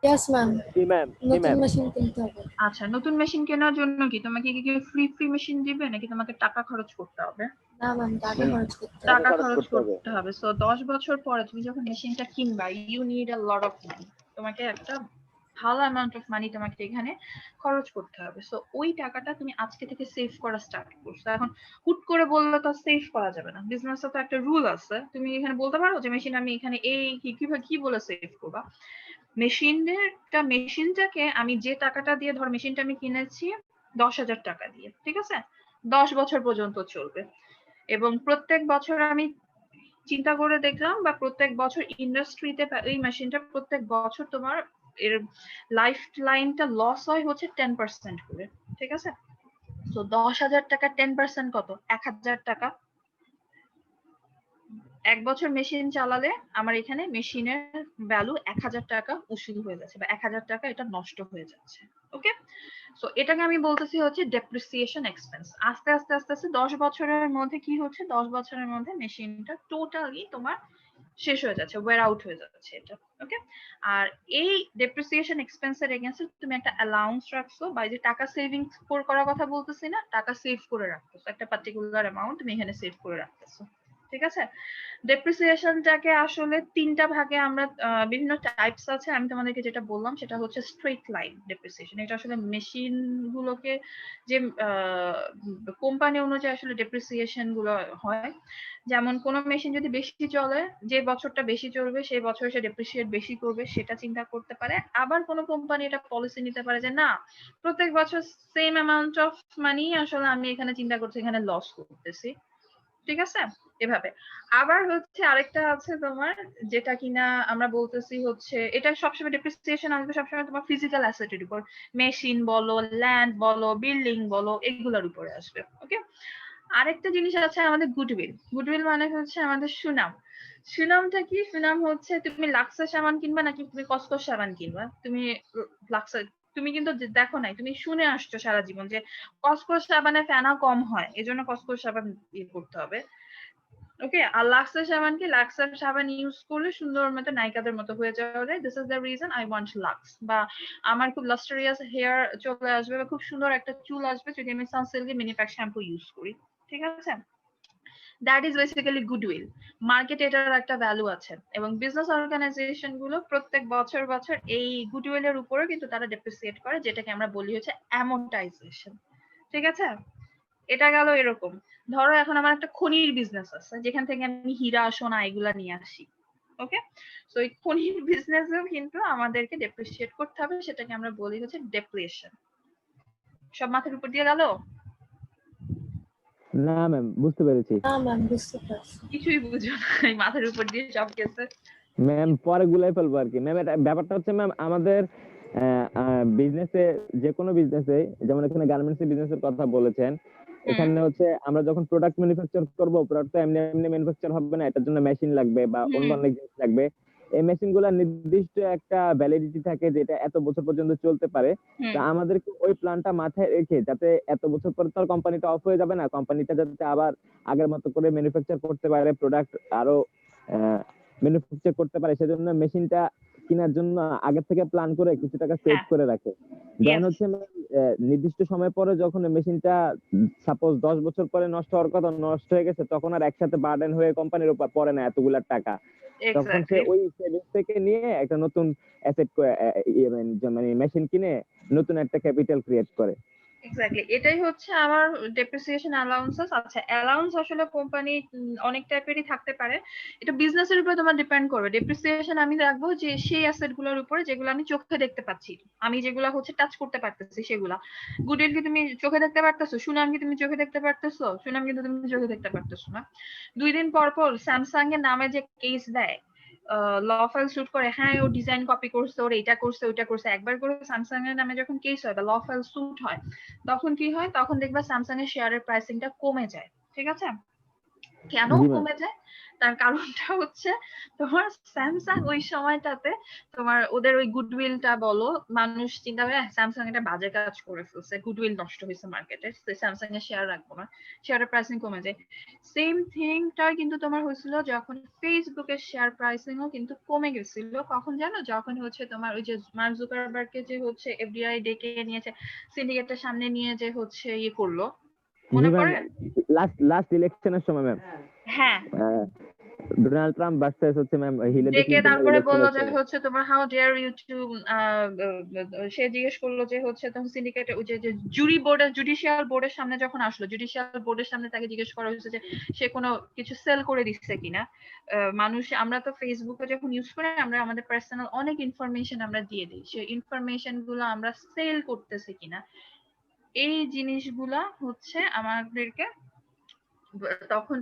ইয়েস ম্যাম, জি ম্যাম, জি নতুন ম্যাম। মেশিন কিনতে হবে। আচ্ছা, নতুন মেশিন কেনার জন্য কি তোমাকে কি ফ্রি মেশিন দিবে নাকি তোমাকে টাকা খরচ করতে হবে? না ম্যাম, টাকা খরচ করতে হবে। টাকা খরচ করতে হবে। সো 10 বছর পরে তুমি যখন মেশিনটা কিনবা, you need a lot of money. তোমাকে একটা ভালো অ্যামাউন্ট অফ মানি তোমাকে এখানে খরচ করতে হবে। সো ওই টাকাটা তুমি আজকে থেকে সেভ করা স্টার্ট করছো। এখন হুট করে বললে তো সেভ করা যাবে না, বিজনেসে তো একটা রুল আছে। তুমি এখানে বলতে পারো যে মেশিন আমি এখানে এই কিভাবে কি বলে সেভ করবা। মেশিনটাকে আমি যে টাকাটা দিয়ে, ধর মেশিনটা আমি কিনেছি 10,000 টাকা দিয়ে, ঠিক আছে, 10 বছর পর্যন্ত চলবে। এবং প্রত্যেক বছর আমি চিন্তা করে দেখলাম, বা প্রত্যেক বছর ইন্ডাস্ট্রিতে এই মেশিনটা প্রত্যেক বছর তোমার এর লাইফ লাইনটা লস হয় হচ্ছে 10% করে, ঠিক আছে। তো 10,000 টাকা 10% কত? 1,000 টাকা। 1 বছর মেশিন চালালে আমার এখানে মেশিনের ভ্যালু 1,000 টাকা উসুল হয়ে যাচ্ছে, বা 1,000 টাকা এটা নষ্ট হয়ে যাচ্ছে। ওকে, সো এটাকে আমি বলতেছি হচ্ছে ডেপ্রিসিয়েশন এক্সপেন্স। আস্তে আস্তে আস্তে আস্তে 10 বছরের মধ্যে কি হচ্ছে, 10 বছরের মধ্যে মেশিনটা টোটালি তোমার শেষ হয়ে যাচ্ছে, ওয়্যার আউট হয়ে যাচ্ছে এটা। ওকে, আর এই ডেপ্রিসিয়েশন এক্সপেন্সের এগেইনস্টে তুমি একটা অ্যালাউন্স রাখছো, বা যে টাকা সেভিংস করার কথা বলতেছি না, টাকা সেভ করে রাখতেছো, একটা পার্টিকুলার অ্যামাউন্ট তুমি এখানে সেভ করে রাখতেছো। ঠিক আছে, ডেপ্রিসিয়েশনটাকে আসলে তিনটা ভাগে আমরা বিভিন্ন টাইপস আছে। আমি তোমাদেরকে যেটা বললাম সেটা হচ্ছে স্ট্রেট লাইন ডেপ্রিসিয়েশন। এটা আসলে মেশিন গুলোকে যে কোম্পানি অনুযায়ী আসলে ডেপ্রিসিয়েশন গুলো হয়। যেমন কোন মেশিন যদি বেশি চলে, যে বছরটা বেশি চলবে সেই বছর সে ডেপ্রিসিয়েট বেশি করবে, সেটা চিন্তা করতে পারে। আবার কোন কোম্পানি এটা পলিসি নিতে পারে যে না, প্রত্যেক বছর সেম অ্যামাউন্ট অফ মানি আসলে আমি এখানে চিন্তা করছি এখানে লস করতেছি। ঠিক আছে, এভাবে। আবার হচ্ছে আরেকটা আছে তোমার, যেটা কিনা আমরা বলতেছি হচ্ছে, এটা সবসময় ডেপ্রিসিয়েশন আসবে সবসময় তোমার ফিজিক্যাল অ্যাসেটের উপর, মেশিন বলো, ল্যান্ড বলো, বিল্ডিং বলো, এগুলোর উপরে আসবে। ওকে, আরেকটা জিনিস আছে আমাদের গুডউইল। গুডউইল মানে হচ্ছে আমাদের সুনাম। সুনামটা কি? সুনাম হচ্ছে তুমি লাক্সের সাবান কিনবা নাকি তুমি কসকস সাবান কিনবা, তুমি লাক্সের, তুমি কিন্তু দেখো নাই, তুমি শুনে আসছো সারা জীবন যে কসকস সাবানে ফেনা কম হয়, এজন্য কসকস সাবান ইয়ে করতে হবে। ওকে, আর লাক্সের সাবান কি? লাক্সের সাবান ইউজ করলে সুন্দর মতো নায়িকাদের মতো হয়ে যাওয়া যায়। This is the reason I want lux. বা আমার খুব লাস্টারিয়াস হেয়ার চলে আসবে, বা খুব সুন্দর একটা চুল আসবে যদি আমি সানসিল্কের মিনি প্যাক শ্যাম্পু ইউজ করি। ঠিক আছে, দ্যাট ইজ বেসিক্যালি গুডউইল। মার্কেটে এটার একটা ভ্যালু আছে, এবং বিজনেস অর্গানাইজেশন গুলো প্রত্যেক বছর বছর এই গুডউইলের উপরে কিন্তু তারা ডেপ্রিসিয়েট করে, যেটাকে আমরা বলি হচ্ছে অ্যামোর্টাইজেশন। ঠিক আছে, এটা গেল এরকম। ধরো এখন আমার একটা খনির বিজনেস আছে, যেখান থেকে আমি হীরা সোনা এগুলা নিয়ে আসি। ওকে, তো এই খনির বিজনেসেও কিন্তু আমাদেরকে ডেপ্রিসিয়েট করতে হবে, সেটাকে আমরা বলি হচ্ছে ডেপ্রিসিয়েশন। সব মাথার উপর দিয়ে গেল? না ম্যাম, বুঝতে পেরেছি। না ম্যাম, বুঝতে পারছি। কিছুই বুঝো না, এই মাথার উপর দিয়ে সব গেছে। ম্যাম পরে গুলাই ফেলবো আর কি। ম্যাম এটা ব্যাপারটা হচ্ছে ম্যাম, আমাদের বিজনেসে, যে কোনো বিজনেসে, যেমন এখানে গার্মেন্টস বিজনেসের কথা বলেছেন, এখানে হচ্ছে আমরা যখন প্রোডাক্ট ম্যানুফ্যাকচার করব, প্রোডাক্ট তো এমনি এমনি ম্যানুফ্যাকচার হবে না, এটার জন্য মেশিন লাগবে বা অন্য অনেক জিনিস লাগবে। এই মেশিন গুলা নির্দিষ্ট একটা ভ্যালিডিটি থাকে, যেটা এত বছর পর্যন্ত চলতে পারে। তো আমাদেরকে ওই প্ল্যানটা মাথায় রেখে, যাতে এত বছর পর তো কোম্পানিটা অফ হয়ে যাবে না, কোম্পানিটা যাতে আবার আগের মতো করে ম্যানুফ্যাকচার করতে পারে, প্রোডাক্ট আরো ম্যানুফ্যাকচার করতে পারে, সেজন্য মেশিনটা কেনার জন্য আগে থেকে প্ল্যান করে কিছু টাকা সেভ করে রাখে। দেন হচ্ছে নির্দিষ্ট সময় পরে যখন মেশিনটা সাপোজ 10 বছর পরে নষ্ট হওয়ার কথা, নষ্ট হয়ে গেছে, তখন আর একসাথে বার্ডেন হয়ে কোম্পানির উপর পড়ে না এতগুলা টাকা। তখন সে ওই সেভিংস থেকে নিয়ে একটা নতুন অ্যাসেট, মানে মেশিন কিনে নতুন একটা ক্যাপিটাল ক্রিয়েট করে। এক্স্যাক্টলি, এটাই হচ্ছে আমার ডেপ্রিসিয়েশন অ্যালাউন্সেস। আচ্ছা, অ্যালাউন্স আসলে কোম্পানি অনেক টাইপেরই থাকতে পারে, এটা বিজনেসের উপরে তোমার ডিপেন্ড করবে। ডেপ্রিসিয়েশন আমি রাখবো যে সেই অ্যাসেট গুলোর উপরে যেগুলো আমি চোখে দেখতে পাচ্ছি, আমি যেগুলো হচ্ছে টাচ করতে পারতেছি সেগুলা। গুডউইল কি তুমি চোখে দেখতে পারতেছো? সুনাম কি তুমি চোখে দেখতে পারতেছো? সুনাম কিন্তু তুমি চোখে দেখতে পারতেছো না। 2 দিন পর পর স্যামসাং এর নামে যে কেস দেয়, ল ফাইল শুট করে, হ্যাঁ ও ডিজাইন কপি করছে, ওর এটা করছে ওইটা করছে, একবার করে স্যামসাং এর নামে যখন কেস হয় বা ল ফাইল শুট হয়, তখন কি হয়, তখন দেখবা স্যামসাং এর শেয়ারের প্রাইসিংটা কমে যায়। ঠিক আছে, কেন জি ম্যাম। কমে যায় তার কারণটা হচ্ছে তোমার স্যামসাং ওই সময়টাতে তোমার ওদের ওই গুডউইলটা বলো, মানুষ চিন্তা করে স্যামসাং এটা বাজে কাজ করে ফেলছে, গুডউইল নষ্ট হয়েছে মার্কেটে, স্যামসাং এর শেয়ার রাখবো না, শেয়ারের প্রাইসিং কমে যায়। সেম থিংটা কিন্তু তোমার হয়েছিল যখন ফেসবুকের শেয়ার প্রাইসিংও কিন্তু কমে গেছিল। কখন জানো, যখন হচ্ছে তোমার ওই যে মার্ক জুকারবার্গকে যে হচ্ছে এফডিআই ডেকে নিয়েছে, সিন্ডিকেটের সামনে নিয়ে যে হচ্ছে ইয়ে করলো, মনে পড়ে? লাস্ট ইলেকশনের সময় ম্যাম, হ্যাঁ, ডোনাল্ড ট্রাম্প ভার্সেস হচ্ছে ম্যাম হিলারি ডেকে ক্লিনটন তারপরে বললো যে ইলেকশনের হচ্ছে তোমার হাউ ডেয়ার ইউ টু, সে জিজ্ঞেস করলো যে হচ্ছে তখন সিন্ডিকেটে ওই যে জুরি বোর্ডের জুডিশিয়াল বোর্ডের সামনে যখন আসলো, জুডিশিয়াল বোর্ডের সামনে তাকে জিজ্ঞেস করা হয়েছে যে সে কোনো কিছু সেল করে দিচ্ছে কিনা। মানুষ, আমরা তো ফেসবুকে যখন ইউজ করি আমরা আমাদের পার্সোনাল অনেক ইনফরমেশন আমরা দিয়ে দিই, সেই ইনফরমেশন গুলো আমরা সেল করতেছি কিনা, এই জিনিসগুলা হচ্ছে আমাদেরকে তখন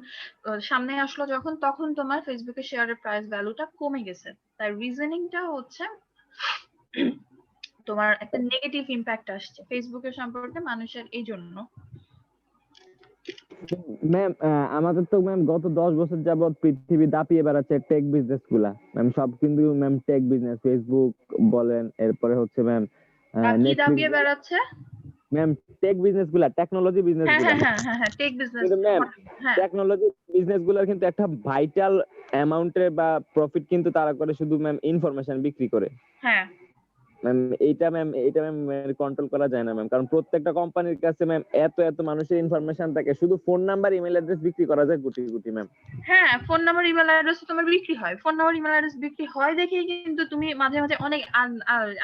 সামনে আসলো যখন, তখন তোমার ফেসবুকের শেয়ারের প্রাইস ভ্যালুটা কমে গেছে। তার রিজনিংটা হচ্ছে তোমার একটা নেগেটিভ ইম্প্যাক্ট আসছে ফেসবুকের সম্পর্কে মানুষের, এই জন্য। ম্যাম আমাদের তো ম্যাম গত 10 বছর যাবত পৃথিবী দাপিয়ে বেড়াচ্ছে টেক বিজনেস গুলা ম্যাম, সব কিন্তু ম্যাম টেক বিজনেস, ফেসবুক বলেন, এরপরে হচ্ছে ম্যাম কি দাবিয়ে নেটফ্লিক্স, বেড়াচ্ছে? ম্যাম টেক বিজনেস গুলা, টেকনোলজি বিজনেস হ্যাঁ গুলা। হ্যাঁ হ্যাঁ হ্যাঁ হ্যাঁ, টেক বিজনেস। কিন্তু ম্যাম হ্যাঁ টেকনোলজি বিজনেস গুলার কিন্তু একটা ভাইটাল অ্যামাউন্টের বা প্রফিট কিন্তু তারা করে শুধু ম্যাম ইনফরমেশন বিক্রি করে। হ্যাঁ ম্যাম এইটা ম্যাম কন্ট্রোল করা যায় না ম্যাম, কারণ প্রত্যেকটা কোম্পানির কাছে ম্যাম এত মানুষের ইনফরমেশন থাকে, শুধু ফোন নাম্বার ইমেল অ্যাড্রেস বিক্রি করা যায় কোটি কোটি ম্যাম। হ্যাঁ, ফোন নাম্বার ইমেল অ্যাড্রেস তোমার বিক্রি হয়, ফোন নাম্বার ইমেল অ্যাড্রেস বিক্রি হয় দেখেই কিন্তু তুমি মাঝে মাঝে অনেক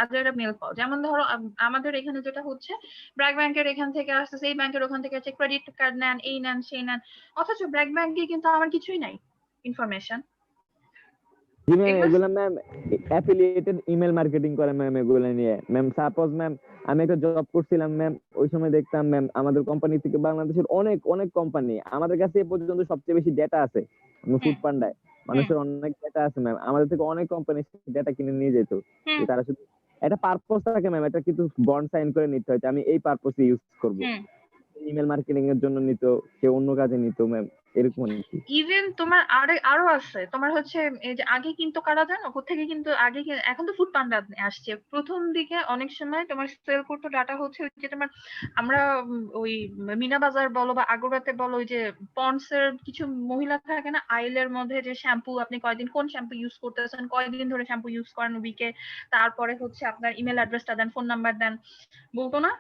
আজেরা মেল পাও। যেমন ধরো আমাদের এখানে যেটা হচ্ছে, ব্র্যাক ব্যাংকের এখান থেকে আসছে, এই ব্যাংকের ওখান থেকে আছে, ক্রেডিট কার্ড নেন, এই নেন সেই নেন, অথচ ব্র্যাক ব্যাংকে কিন্তু আমার কিছুই নাই ইনফরমেশন। জি ম্যাম, এগুলো ম্যাম অ্যাফিলিয়েটেড ইমেল মার্কেটিং করে ম্যাম এগুলো নিয়ে। ম্যাম সাপোজ ম্যাম আমি একটা জব করছিলাম ম্যাম, ওই সময় দেখতাম ম্যাম আমাদের কোম্পানি থেকে বাংলাদেশের অনেক কোম্পানি, আমাদের কাছে এ পর্যন্ত সবচেয়ে বেশি ডেটা আছে ফুড পান্ডায়, মানুষের অনেক ডেটা আছে ম্যাম, আমাদের থেকে অনেক কোম্পানি ডেটা কিনে নিয়ে যেত। তারা শুধু একটা পারপোজ থাকে ম্যাম, এটা কিন্তু বন্ড সাইন করে নিতে হয়, আমি এই পারপোজে ইউজ করব। ইমেল মার্কেটিং এর জন্য নিত, কেউ অন্য কাজে নিত ম্যাম, এরকম কি। ইভেন তোমার আরো আছে, তোমার হচ্ছে এই যে আগে কিন্তু কারা জানো কোথেকে, কিন্তু আগে এখন তো ফুড পান্ডা আসছে, প্রথম দিকে অনেক সময় তোমার সেল করতো ডাটা হচ্ছে ওই যে তোমার, আমরা ওই মিনা বাজার বলো বা আগরবাতে বলো, ওই যে পন্ডস এর কিছু মহিলা থাকে না আইলের মধ্যে, যে শ্যাম্পু আপনি কয়দিন কোন শ্যাম্পু ইউজ করতেছেন, কয়দিন ধরে শ্যাম্পু ইউজ করেন উইকে, তারপরে হচ্ছে আপনার ইমেল অ্যাড্রেসটা দেন, ফোন নাম্বার দেন, বলতো না?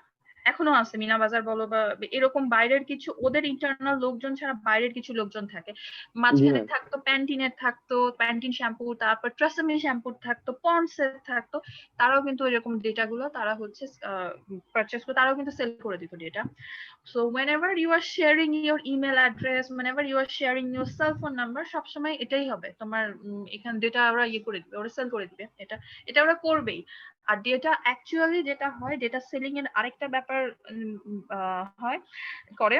এখনো আছে মিনা বাজার বলো বা এরকম বাইরের কিছু, ওদের ইন্টারনাল লোকজন ছাড়া বাইরের কিছু লোকজন থাকে। মাঝখানে থাকতো প্যান্টিনের, থাকতো প্যান্টিন শ্যাম্পু, তারপর ট্রেসেমি শ্যাম্পু থাকতো, পন্ডস এর থাকতো, তারাও কিন্তু এরকম ডেটা গুলো তারা হচ্ছে পারচেস করে, তারাও কিন্তু সেল করে দিত data. So whenever you are sharing your email address, whenever you are sharing your cell phone number, সবসময় এটাই হবে তোমার, এখানে ডেটা ওরা ইয়ে করে দিবে, ওরা সেল করে দিবে, এটা ওরা করবেই। আর ডেটা অ্যাকচুয়ালি যেটা হয়, ডেটা সেলিং এর আরেকটা ব্যাপার হয় করে,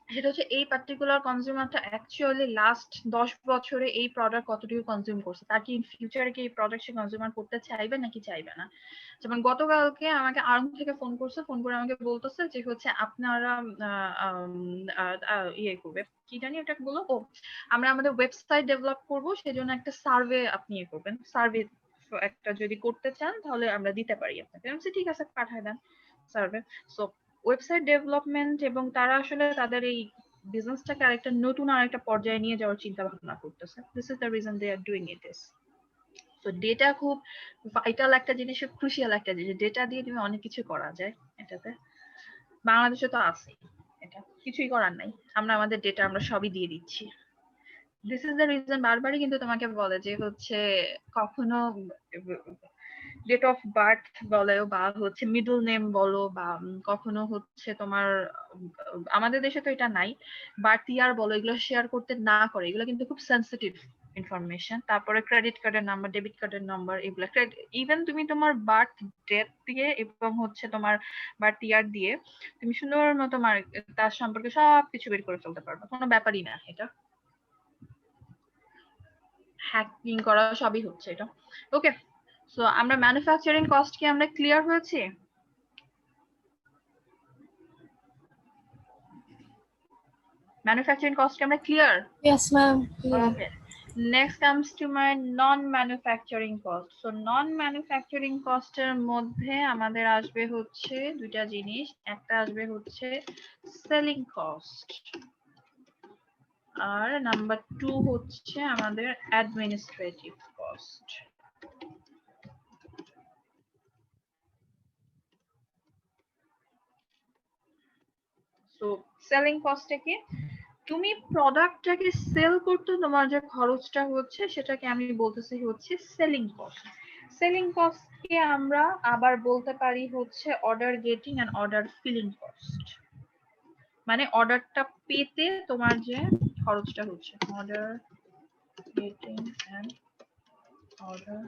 সেটা হচ্ছে এই পার্টিকুলার কনজিউমারটা অ্যাকচুয়ালি লাস্ট 10 বছরে এই প্রোডাক্ট কতটুকু কনজিউম করছে, তার কি ইন ফিউচারে কি এই প্রোডাক্ট সে কনজিউমার করতে চাইবে নাকি চাইবে না। যেমন গতকালকে আমাকে আর্ম থেকে ফোন করছে, ফোন করে আমাকে বলতেছে যে হচ্ছে আপনারা ইয়ে করবে, কি জানি এটা বলো, ও আমরা আমাদের ওয়েবসাইট ডেভেলপ করবো, সেজন্য একটা সার্ভে আপনি ইয়ে করবেন, সার্ভে একটা যদি করতে চান তাহলে আমরা দিতে পারি আপনাকে। আমি বলছি ঠিক আছে পাঠায় দেন সার্ভে। সো ওয়েবসাইট ডেভেলপমেন্ট, এবং তারা আসলে তাদের এই বিজনেসটাকে আরেকটা নতুন আরেকটা পর্যায়ে নিয়ে যাওয়ার চিন্তা ভাবনা করতেছে। This is the reason they are doing it this. So data খুব ভাইটাল একটা জিনিস, ক্রুশিয়াল একটা জিনিস, ডেটা দিয়ে তুমি অনেক কিছু করা যায় এটাতে। বাংলাদেশে তো আছে, এটা কিছুই করার নাই, আমরা আমাদের ডেটা আমরা সবই দিয়ে দিচ্ছি। দিস ইজ দ্য রিজন, বারবারই কিন্তু তোমাকে বলে যে হচ্ছে কখনো ডেট অফ বার্থ বলো বা হচ্ছে মিডল নেম বলো, বা কখনো হচ্ছে তোমার আমাদের দেশে তো এটা নাই, বার্থ ইয়ার বলো, এগুলো শেয়ার করতে না করে, এগুলো কিন্তু খুব সেন্সিটিভ ইনফরমেশন। তারপরে ক্রেডিট কার্ডের নাম্বার, ডেবিট কার্ডের নাম্বার, এগুলো ইভেন তুমি তোমার বার্থ ডেট দিয়ে এবং হচ্ছে তোমার বার্থ ইয়ার দিয়ে তুমি সুন্দর মতো তার সম্পর্কে সবকিছু বের করে ফেলতে পারবে, কোনো ব্যাপারই না এটা। হ্যাকিং করা সবই হচ্ছে এটা। ওকে, সো আমরা ম্যানুফ্যাকচারিং কস্ট কি আমরা ক্লিয়ার হয়েছে? ম্যানুফ্যাকচারিং কস্ট কি আমরা clear? Yes, ma'am. Clear. Okay. Next comes to my non-manufacturing cost. So non-manufacturing cost এর মধ্যে আমাদের আসবে হচ্ছে দুইটা জিনিস, একটা আসবে হচ্ছে selling cost আর নাম্বার 2 হচ্ছে আমাদের administrative cost. So selling cost কি? তুমি প্রোডাক্টটাকে সেল করতে তোমার যে খরচটা হচ্ছে সেটাকে আমি বলতেছি হচ্ছে সেলিং কস্ট। সেলিং কস্টকে আমরা আবার বলতে পারি হচ্ছে order getting and order filling cost, মানে অর্ডারটা পেতে তোমার যে খরচটা হচ্ছে order getting and order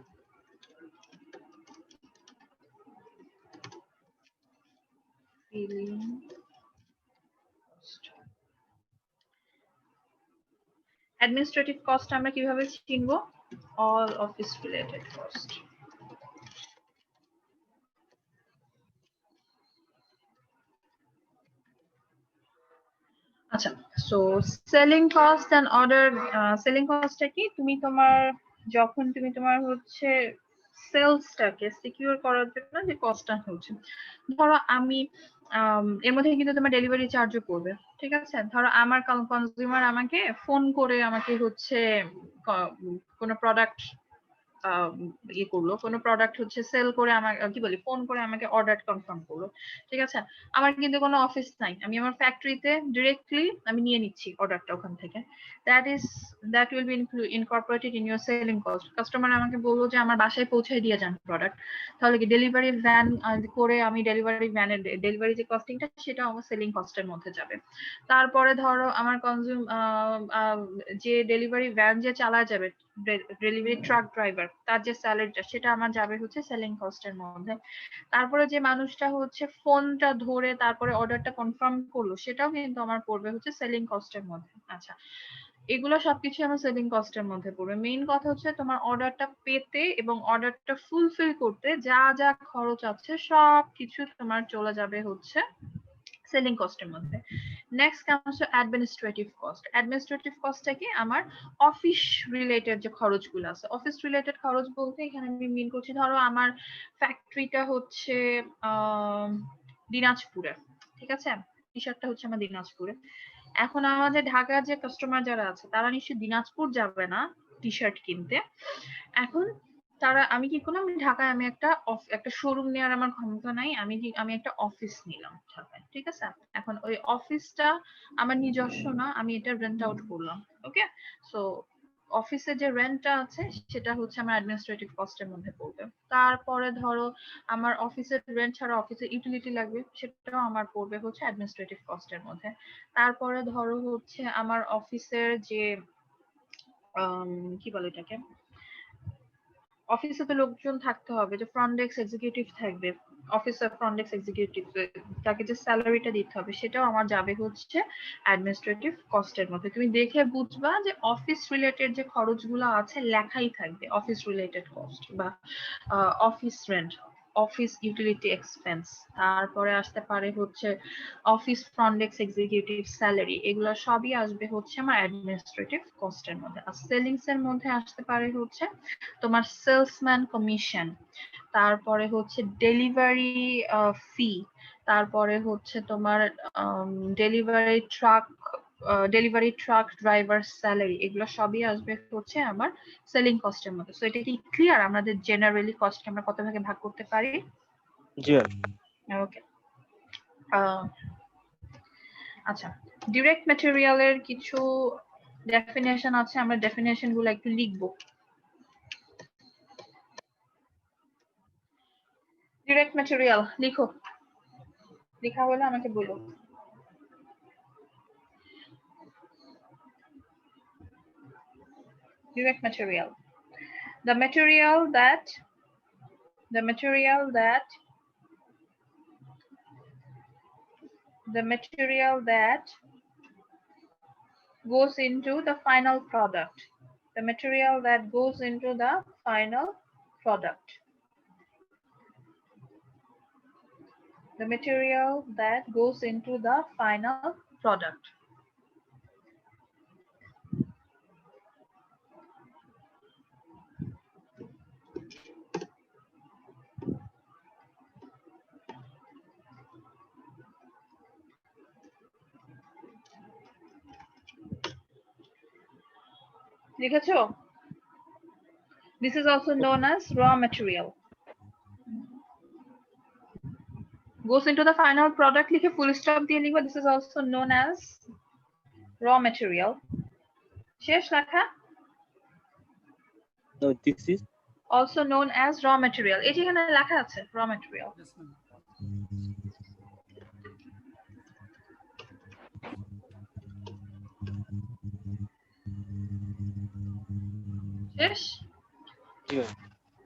filling cost. Administrative cost আমরা কিভাবে চিনবো? All office related cost. আচ্ছা, so selling cost and order, selling কস্টটা কি? তুমি তোমার যখন তুমি তোমার হচ্ছে সেলসটাকে সিকিউর করার জন্য যে কস্টটা হচ্ছে, ধরো আমি এর মধ্যে কিন্তু তোমার ডেলিভারি চার্জও পড়বে, ঠিক আছে? ধরো আমার কনজিউমার আমাকে ফোন করে আমাকে হচ্ছে কোনো প্রোডাক্ট ইয়ে করলো, কোনো প্রোডাক্ট হচ্ছে সেল করে আমার কি বলি ফোন করে আমাকে অর্ডার কনফার্ম করলো, ঠিক আছে? আমার কিন্তু কোনো অফিস নাই, আমি আমার ফ্যাক্টরিতে ডিরেক্টলি আমি নিয়ে নিচ্ছি অর্ডারটা ওখান থেকে। That will be Incorporated in your selling cost. Customer আমাকে বললো যে আমার বাসায় পৌঁছায় দিয়ে যান প্রোডাক্ট, তাহলে কি ডেলিভারি ভ্যান করে আমি ডেলিভারি ভ্যানের ডেলিভারি যে কস্টিংটা সেটা আমার সেলিং কস্টের মধ্যে যাবে। তারপরে ধরো আমার যে ডেলিভারি ভ্যান যে চালা যাবে, ডেলিভারি ট্রাক ড্রাইভার, তার যে স্যালারিটা সেটা আমার যাবে হচ্ছে সেলিং কস্টের মধ্যে। তারপরে যে মানুষটা হচ্ছে ফোনটা ধরে তারপরে অর্ডারটা কনফার্ম করলো সেটাও কিন্তু আমার পড়বে হচ্ছে সেলিং কস্টের মধ্যে। আচ্ছা, এগুলো সবকিছু আমার সেলিং কস্টের মধ্যে পড়বে। মেইন কথা হচ্ছে তোমার অর্ডারটা পেতে এবং অর্ডারটা ফুলফিল করতে যা যা খরচ আছে সবকিছু তোমার চলে যাবে হচ্ছে সেলিং কস্টের মধ্যে। Next comes to administrative cost. Administrative কস্টটা কি? আমার অফিস রিলেটেড যে খরচগুলো আছে। অফিস রিলেটেড খরচ বলতে এখানে আমি মিন করছি, ধরো আমার ফ্যাক্টরিটা হচ্ছে দিনাজপুরে, ঠিক আছে? টি শার্টটা হচ্ছে আমার দিনাজপুরে। এখন আমাদের ঢাকার যে কাস্টমার যারা আছে তারা নিশ্চয়ই দিনাজপুর যাবে না টি শার্ট কিনতে। এখন তারা আমি কি করলাম, ঢাকায় আমি একটা শোরুম নেওয়ার আমার ক্ষমতা নাই, আমি একটা অফিস নিলাম ঢাকায়, ঠিক আছে? এখন ওই অফিসটা আমার নিজস্ব না, আমি এটা রেন্ট আউট করলাম। ওকে, সো অফিসের যে রেন্টটা আছে সেটা হচ্ছে আমার অ্যাডমিনিস্ট্রেটিভ কস্টের মধ্যে পড়বে। তারপরে ধরো আমার অফিসের রেন্ট ছাড়া অফিসের ইউটিলিটি লাগবে, সেটাও আমার পড়বে হচ্ছে অ্যাডমিনিস্ট্রেটিভ কস্টের মধ্যে। তারপরে ধরো হচ্ছে আমার অফিসের যে কি বলে এটাকে, অফিসে তো লোকজন থাকতে হবে, যে ফ্রন্ট ডেস্ক এক্সিকিউটিভ থাকবে, অফিসার ফ্রন্ট ডেস্ক এক্সিকিউটিভ, তাকে যে স্যালারিটা দিতে হবে সেটাও আমার যাবে হচ্ছে অ্যাডমিনিস্ট্রেটিভ কস্টের মধ্যে। তুমি দেখে বুঝবা যে অফিস রিলেটেড যে খরচগুলো আছে লেখাই থাকবে অফিস রিলেটেড কস্ট বা office rent, office utility expense, তারপরে আসতে পারে হচ্ছে office front desk executive salary, এগুলো সবই আসবে হচ্ছে আমার অ্যাডমিনিস্ট্রেটিভ কস্টের মধ্যে। আর সেলিংস এর মধ্যে আসতে পারে হচ্ছে তোমার সেলসম্যান কমিশন, তারপরে হচ্ছে ডেলিভারি ফি, তারপরে হচ্ছে তোমার ডেলিভারি ট্রাক ড্রাইভার স্যালারি, এগুলো সবই আসবে হচ্ছে আমার সেলিং কস্টের মধ্যে। সো এটা কি ক্লিয়ার আমাদের জেনারেলি কস্টকে আমরা কত ভাগে ভাগ করতে পারি? জি ম্যাম। ওকে, আচ্ছা, ডিরেক্ট ম্যাটেরিয়ালের কিছু ডেফিনেশন আছে, আমরা ডেফিনেশন গুলো একটু লিখবো। ডিরেক্ট ম্যাটেরিয়াল লিখো, লেখা হলে আমাকে বলো। Direct material, the material that goes into the final product, The material that goes into the final product. The material that goes into the final product. লিখেছো? This is also known as raw material. Goes into the final product লিখে full stop দিয়ে লিখবা this is also known as raw material. শেষ লেখা? No, this is Also known as raw material. এই যে এখানে লেখা আছে raw material. শেষ? yeah.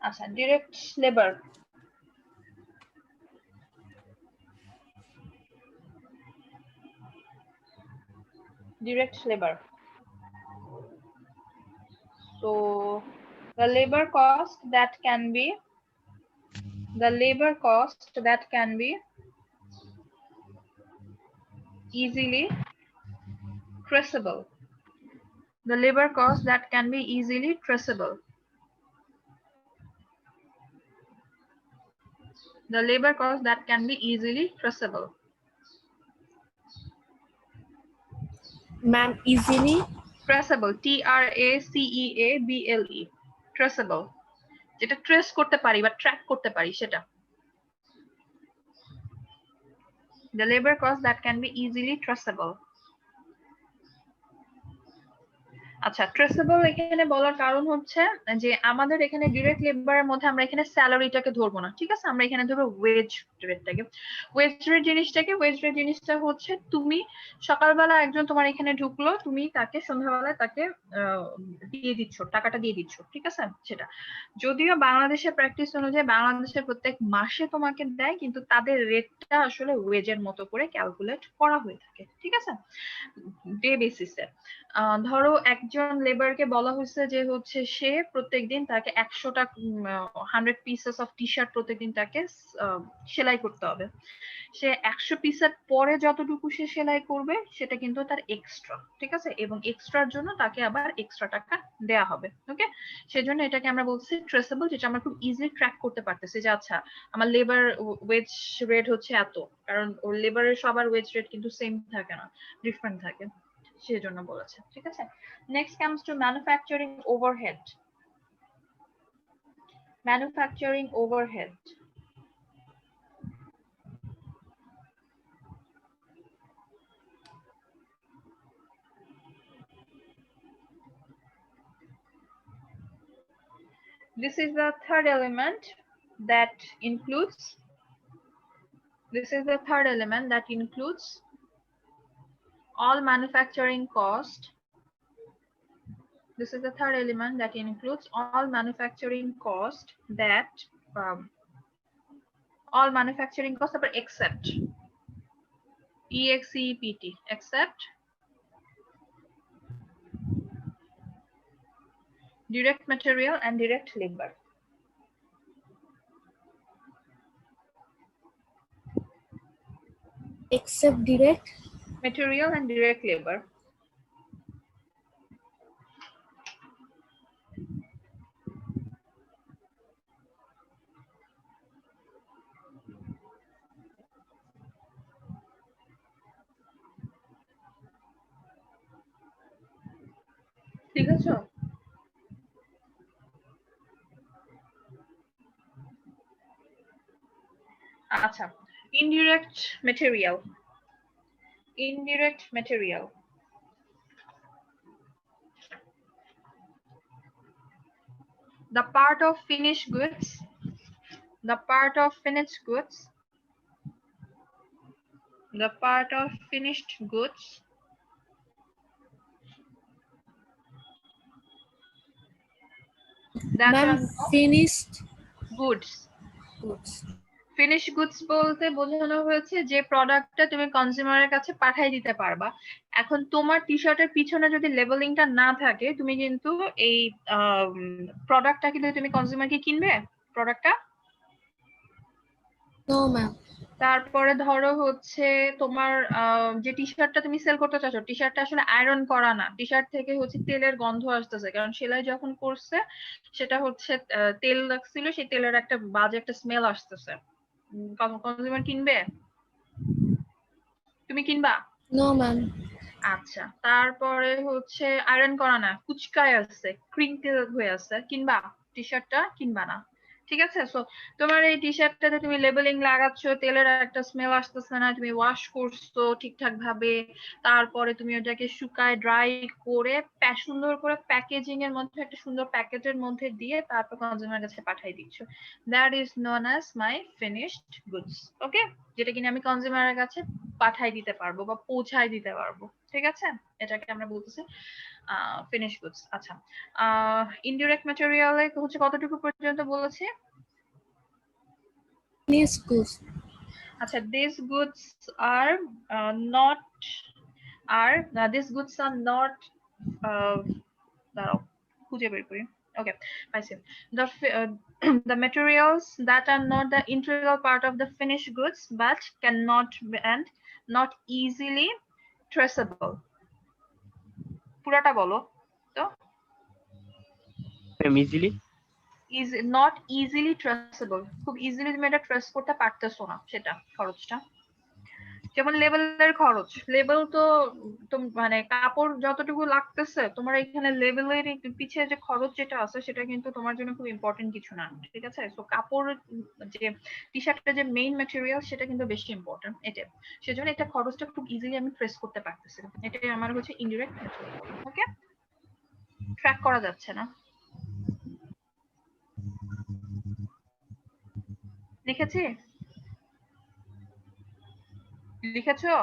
আচ্ছা, direct labor. Direct labor. So the labor cost that can be easily traceable. The labor cost that can be easily traceable. The labor cost that can be easily traceable. Ma'am, easily Traceable. Traceable. Traceable. যেটা trace করতে পারি বা track করতে পারি সেটা। The labor cost that can be easily traceable. আচ্ছা, traceable এখানে বলার কারণ হচ্ছে যে আমাদের এখানে ডিরেক্ট লেবারের মধ্যে আমরা এখানে স্যালারিটাকে ধরবো না, ঠিক আছে? আমরা এখানে ধরবো ওয়েজ রেটটাকে। ওয়েজ রেট জিনিসটা হচ্ছে তুমি সকালবেলা একজন তোমার এখানে ঢুকলো, তুমি তাকে সন্ধ্যাবেলায় তাকে দিয়ে দিচ্ছ, টাকাটা দিয়ে দিচ্ছ, ঠিক আছে? সেটা যদিও বাংলাদেশের প্র্যাকটিস অনুযায়ী বাংলাদেশে প্রত্যেক মাসে তোমাকে দেয়, কিন্তু তাদের রেটটা আসলে ওয়েজের মতো করে ক্যালকুলেট করা হয়ে থাকে, ঠিক আছে? ডে বেসিসে। ধরো একজন লেবারকে বলা হয়েছে যে হচ্ছে সে প্রত্যেকদিন তাকে 100টা 100 পিসেস অফ টি শার্ট প্রত্যেকদিন তাকে সেলাই করতে হবে। সে 100 পিসের পরে যতটুকু সে সেলাই করবে সেটা কিন্তু তার এক্সট্রা, ঠিক আছে? এবং এক্সট্রার জন্য তাকে আবার এক্সট্রা টাকা দেয়া হবে। ওকে, সেজন্য এটাকে আমরা বলছি ট্রেসেবল, যেটা আমরা খুব ইজিলি ট্র্যাক করতে পারতেছি যে আচ্ছা আমার লেবার ওয়েজ রেট হচ্ছে এত, কারণ ওর লেবারের সবার ওয়েজ রেট কিন্তু সেম থাকে না, ডিফারেন্ট থাকে, সেজন্য বলেছে, ঠিক আছে? Next comes two manufacturing overhead. Manufacturing overhead. This is the third element that includes all manufacturing cost. This is the third element that includes all manufacturing cost that all manufacturing costs except EXEPT, except direct material and direct labor. except direct Material and direct labor. ঠিক আছে? আচ্ছা, indirect material. The part of finished goods that ma'am, are finished goods goods finish goods বলতে বোঝানো হয়েছে যে প্রোডাক্টটা তুমি কনজিউমারের কাছে পাঠাই দিতে পারবা। এখন তোমার টি শার্টের পিছনে যদি লেবেলিংটা না থাকে, তুমি কিন্তু এই প্রোডাক্টটা কিন্তু তুমি কনজিউমারকে কিনবে প্রোডাক্টটা। No, ma'am. তারপরে ধরো হচ্ছে তোমার যে টি শার্টটা তুমি সেল করতে চাচ্ছ, টি শার্টটা আসলে আয়রন করা না, টি শার্ট থেকে হচ্ছে তেলের গন্ধ আসতেছে, কারণ সেলাই যখন করছে সেটা হচ্ছে তেল লাগছিল, সেই তেলের একটা বাজে একটা স্মেল আসতেছে। কনজিউমার কিনবে? তুমি কিনবা? No, ma'am. আচ্ছা, তারপরে হচ্ছে আয়রন করা না, কুচকায় আছে, ক্রিঙ্কেল হয়ে আছে, কিনবা? টি শার্টটা কিনবা না। ঠিক আছে, সো তোমার এই টি শার্টটাতে তুমি লেবেলিং লাগাচ্ছ, তেলের একটা স্মেল আসতেছে না, তুমি ওয়াশ করছো ঠিকঠাক ভাবে, তারপরে তুমি ওটাকে শুকায় ড্রাই করে সুন্দর করে প্যাকেজিং এর মধ্যে একটা সুন্দর প্যাকেটের মধ্যে দিয়ে তারপর কনজিউমার কাছে পাঠিয়ে দিচ্ছ। That is known as my finished goods. Okay, যেটা কিনা আমি কনজিউমারের কাছে পাঠাই দিতে পারবো বা পৌঁছায় দিতে পারবো। ঠিক আছে, এটাকে আমরা বলতেছি ফিনিশ গুডস। আচ্ছা, ইনডিরেক্ট ম্যাটেরিয়ালে হচ্ছে কতটুকু পর্যন্ত বলেছি? Finish goods. আচ্ছা, these goods are not these goods are not দাঁড়াও খুঁজে বের করি। ওকে, পাইছি। The materials that are not the integral part of the finished goods but cannot be and not easily traceable. পুরাটা বলো তো। Ma'am easily is not easily traceable, খুব easily তুমি এটা ট্রেস করতে পারতেছো না, সেটা খরচটা। যেমন লেবেলের খরচ, লেবেল তো মানে কাপড় যতটুকু লাগতেছে, তোমার এখানে লেবেলের পিছে যে খরচ যেটা আছে সেটা কিন্তু তোমার জন্য খুব ইম্পর্টেন্ট কিছু না। ঠিক আছে, সো কাপড় যে টি শার্টের যে মেইন ম্যাটেরিয়াল সেটা কিন্তু বেশি ইম্পর্টেন্ট, এটা সেজন্য এটা খরচটা খুব ইজিলি আমি ট্রেস করতে পারতেছি, এটাই আমার হচ্ছে ইনডিরেক্ট ম্যাটেরিয়াল। ওকে, ট্র্যাক করা যাচ্ছে না। লিখেছি? লিখেছো?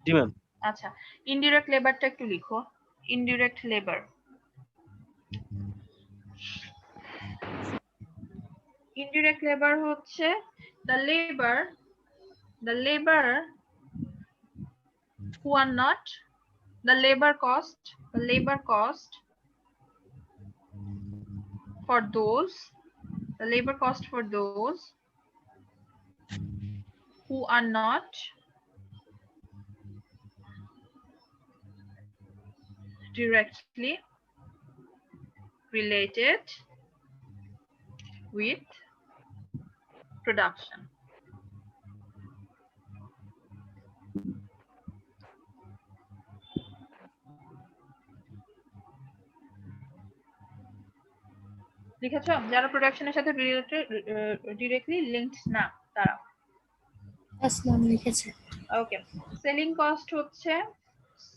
জি ম্যাম। আচ্ছা, ইনডিরেক্ট লেবারটা একটু লিখো। ইনডিরেক্ট লেবার, ইনডিরেক্ট লেবার হচ্ছে the labor who are not the labor cost for those who are not directly related with production. লিখেছো? যারা প্রোডাকশনের সাথে ডিরেক্টলি লিঙ্কড না তারা। Yes, ma'am. লিখেছে। ওকে, সেলিং কস্ট হচ্ছে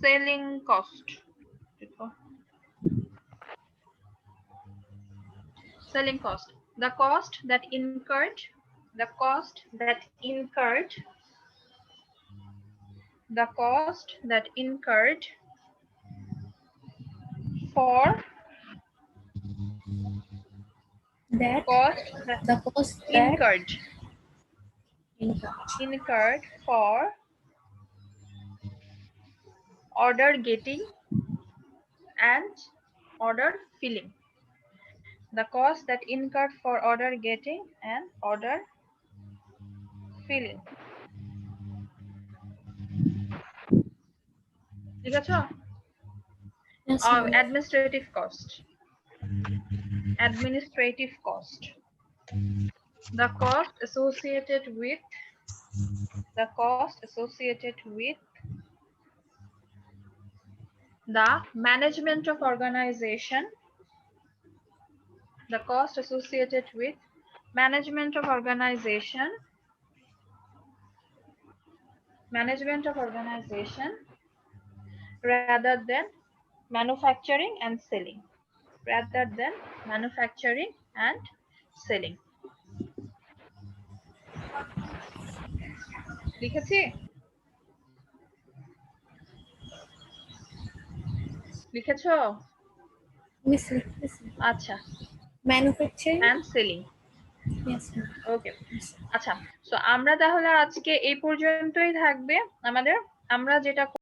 selling cost, selling cost, the cost that incurred for That cost that the cost that incurred for order getting and order filling. The cost that incurred for order getting and order filling. ঠিক আছে? Yes, ma'am. Administrative cost. The cost associated with the management of organization, rather than manufacturing and selling. লিখেছি? লিখেছো? Miss, আচ্ছা, manufacturing and selling. Yes, ma'am. ওকে, আচ্ছা, so আমরা তাহলে আজকে এই পর্যন্তই থাকবে আমাদের। আমরা যেটা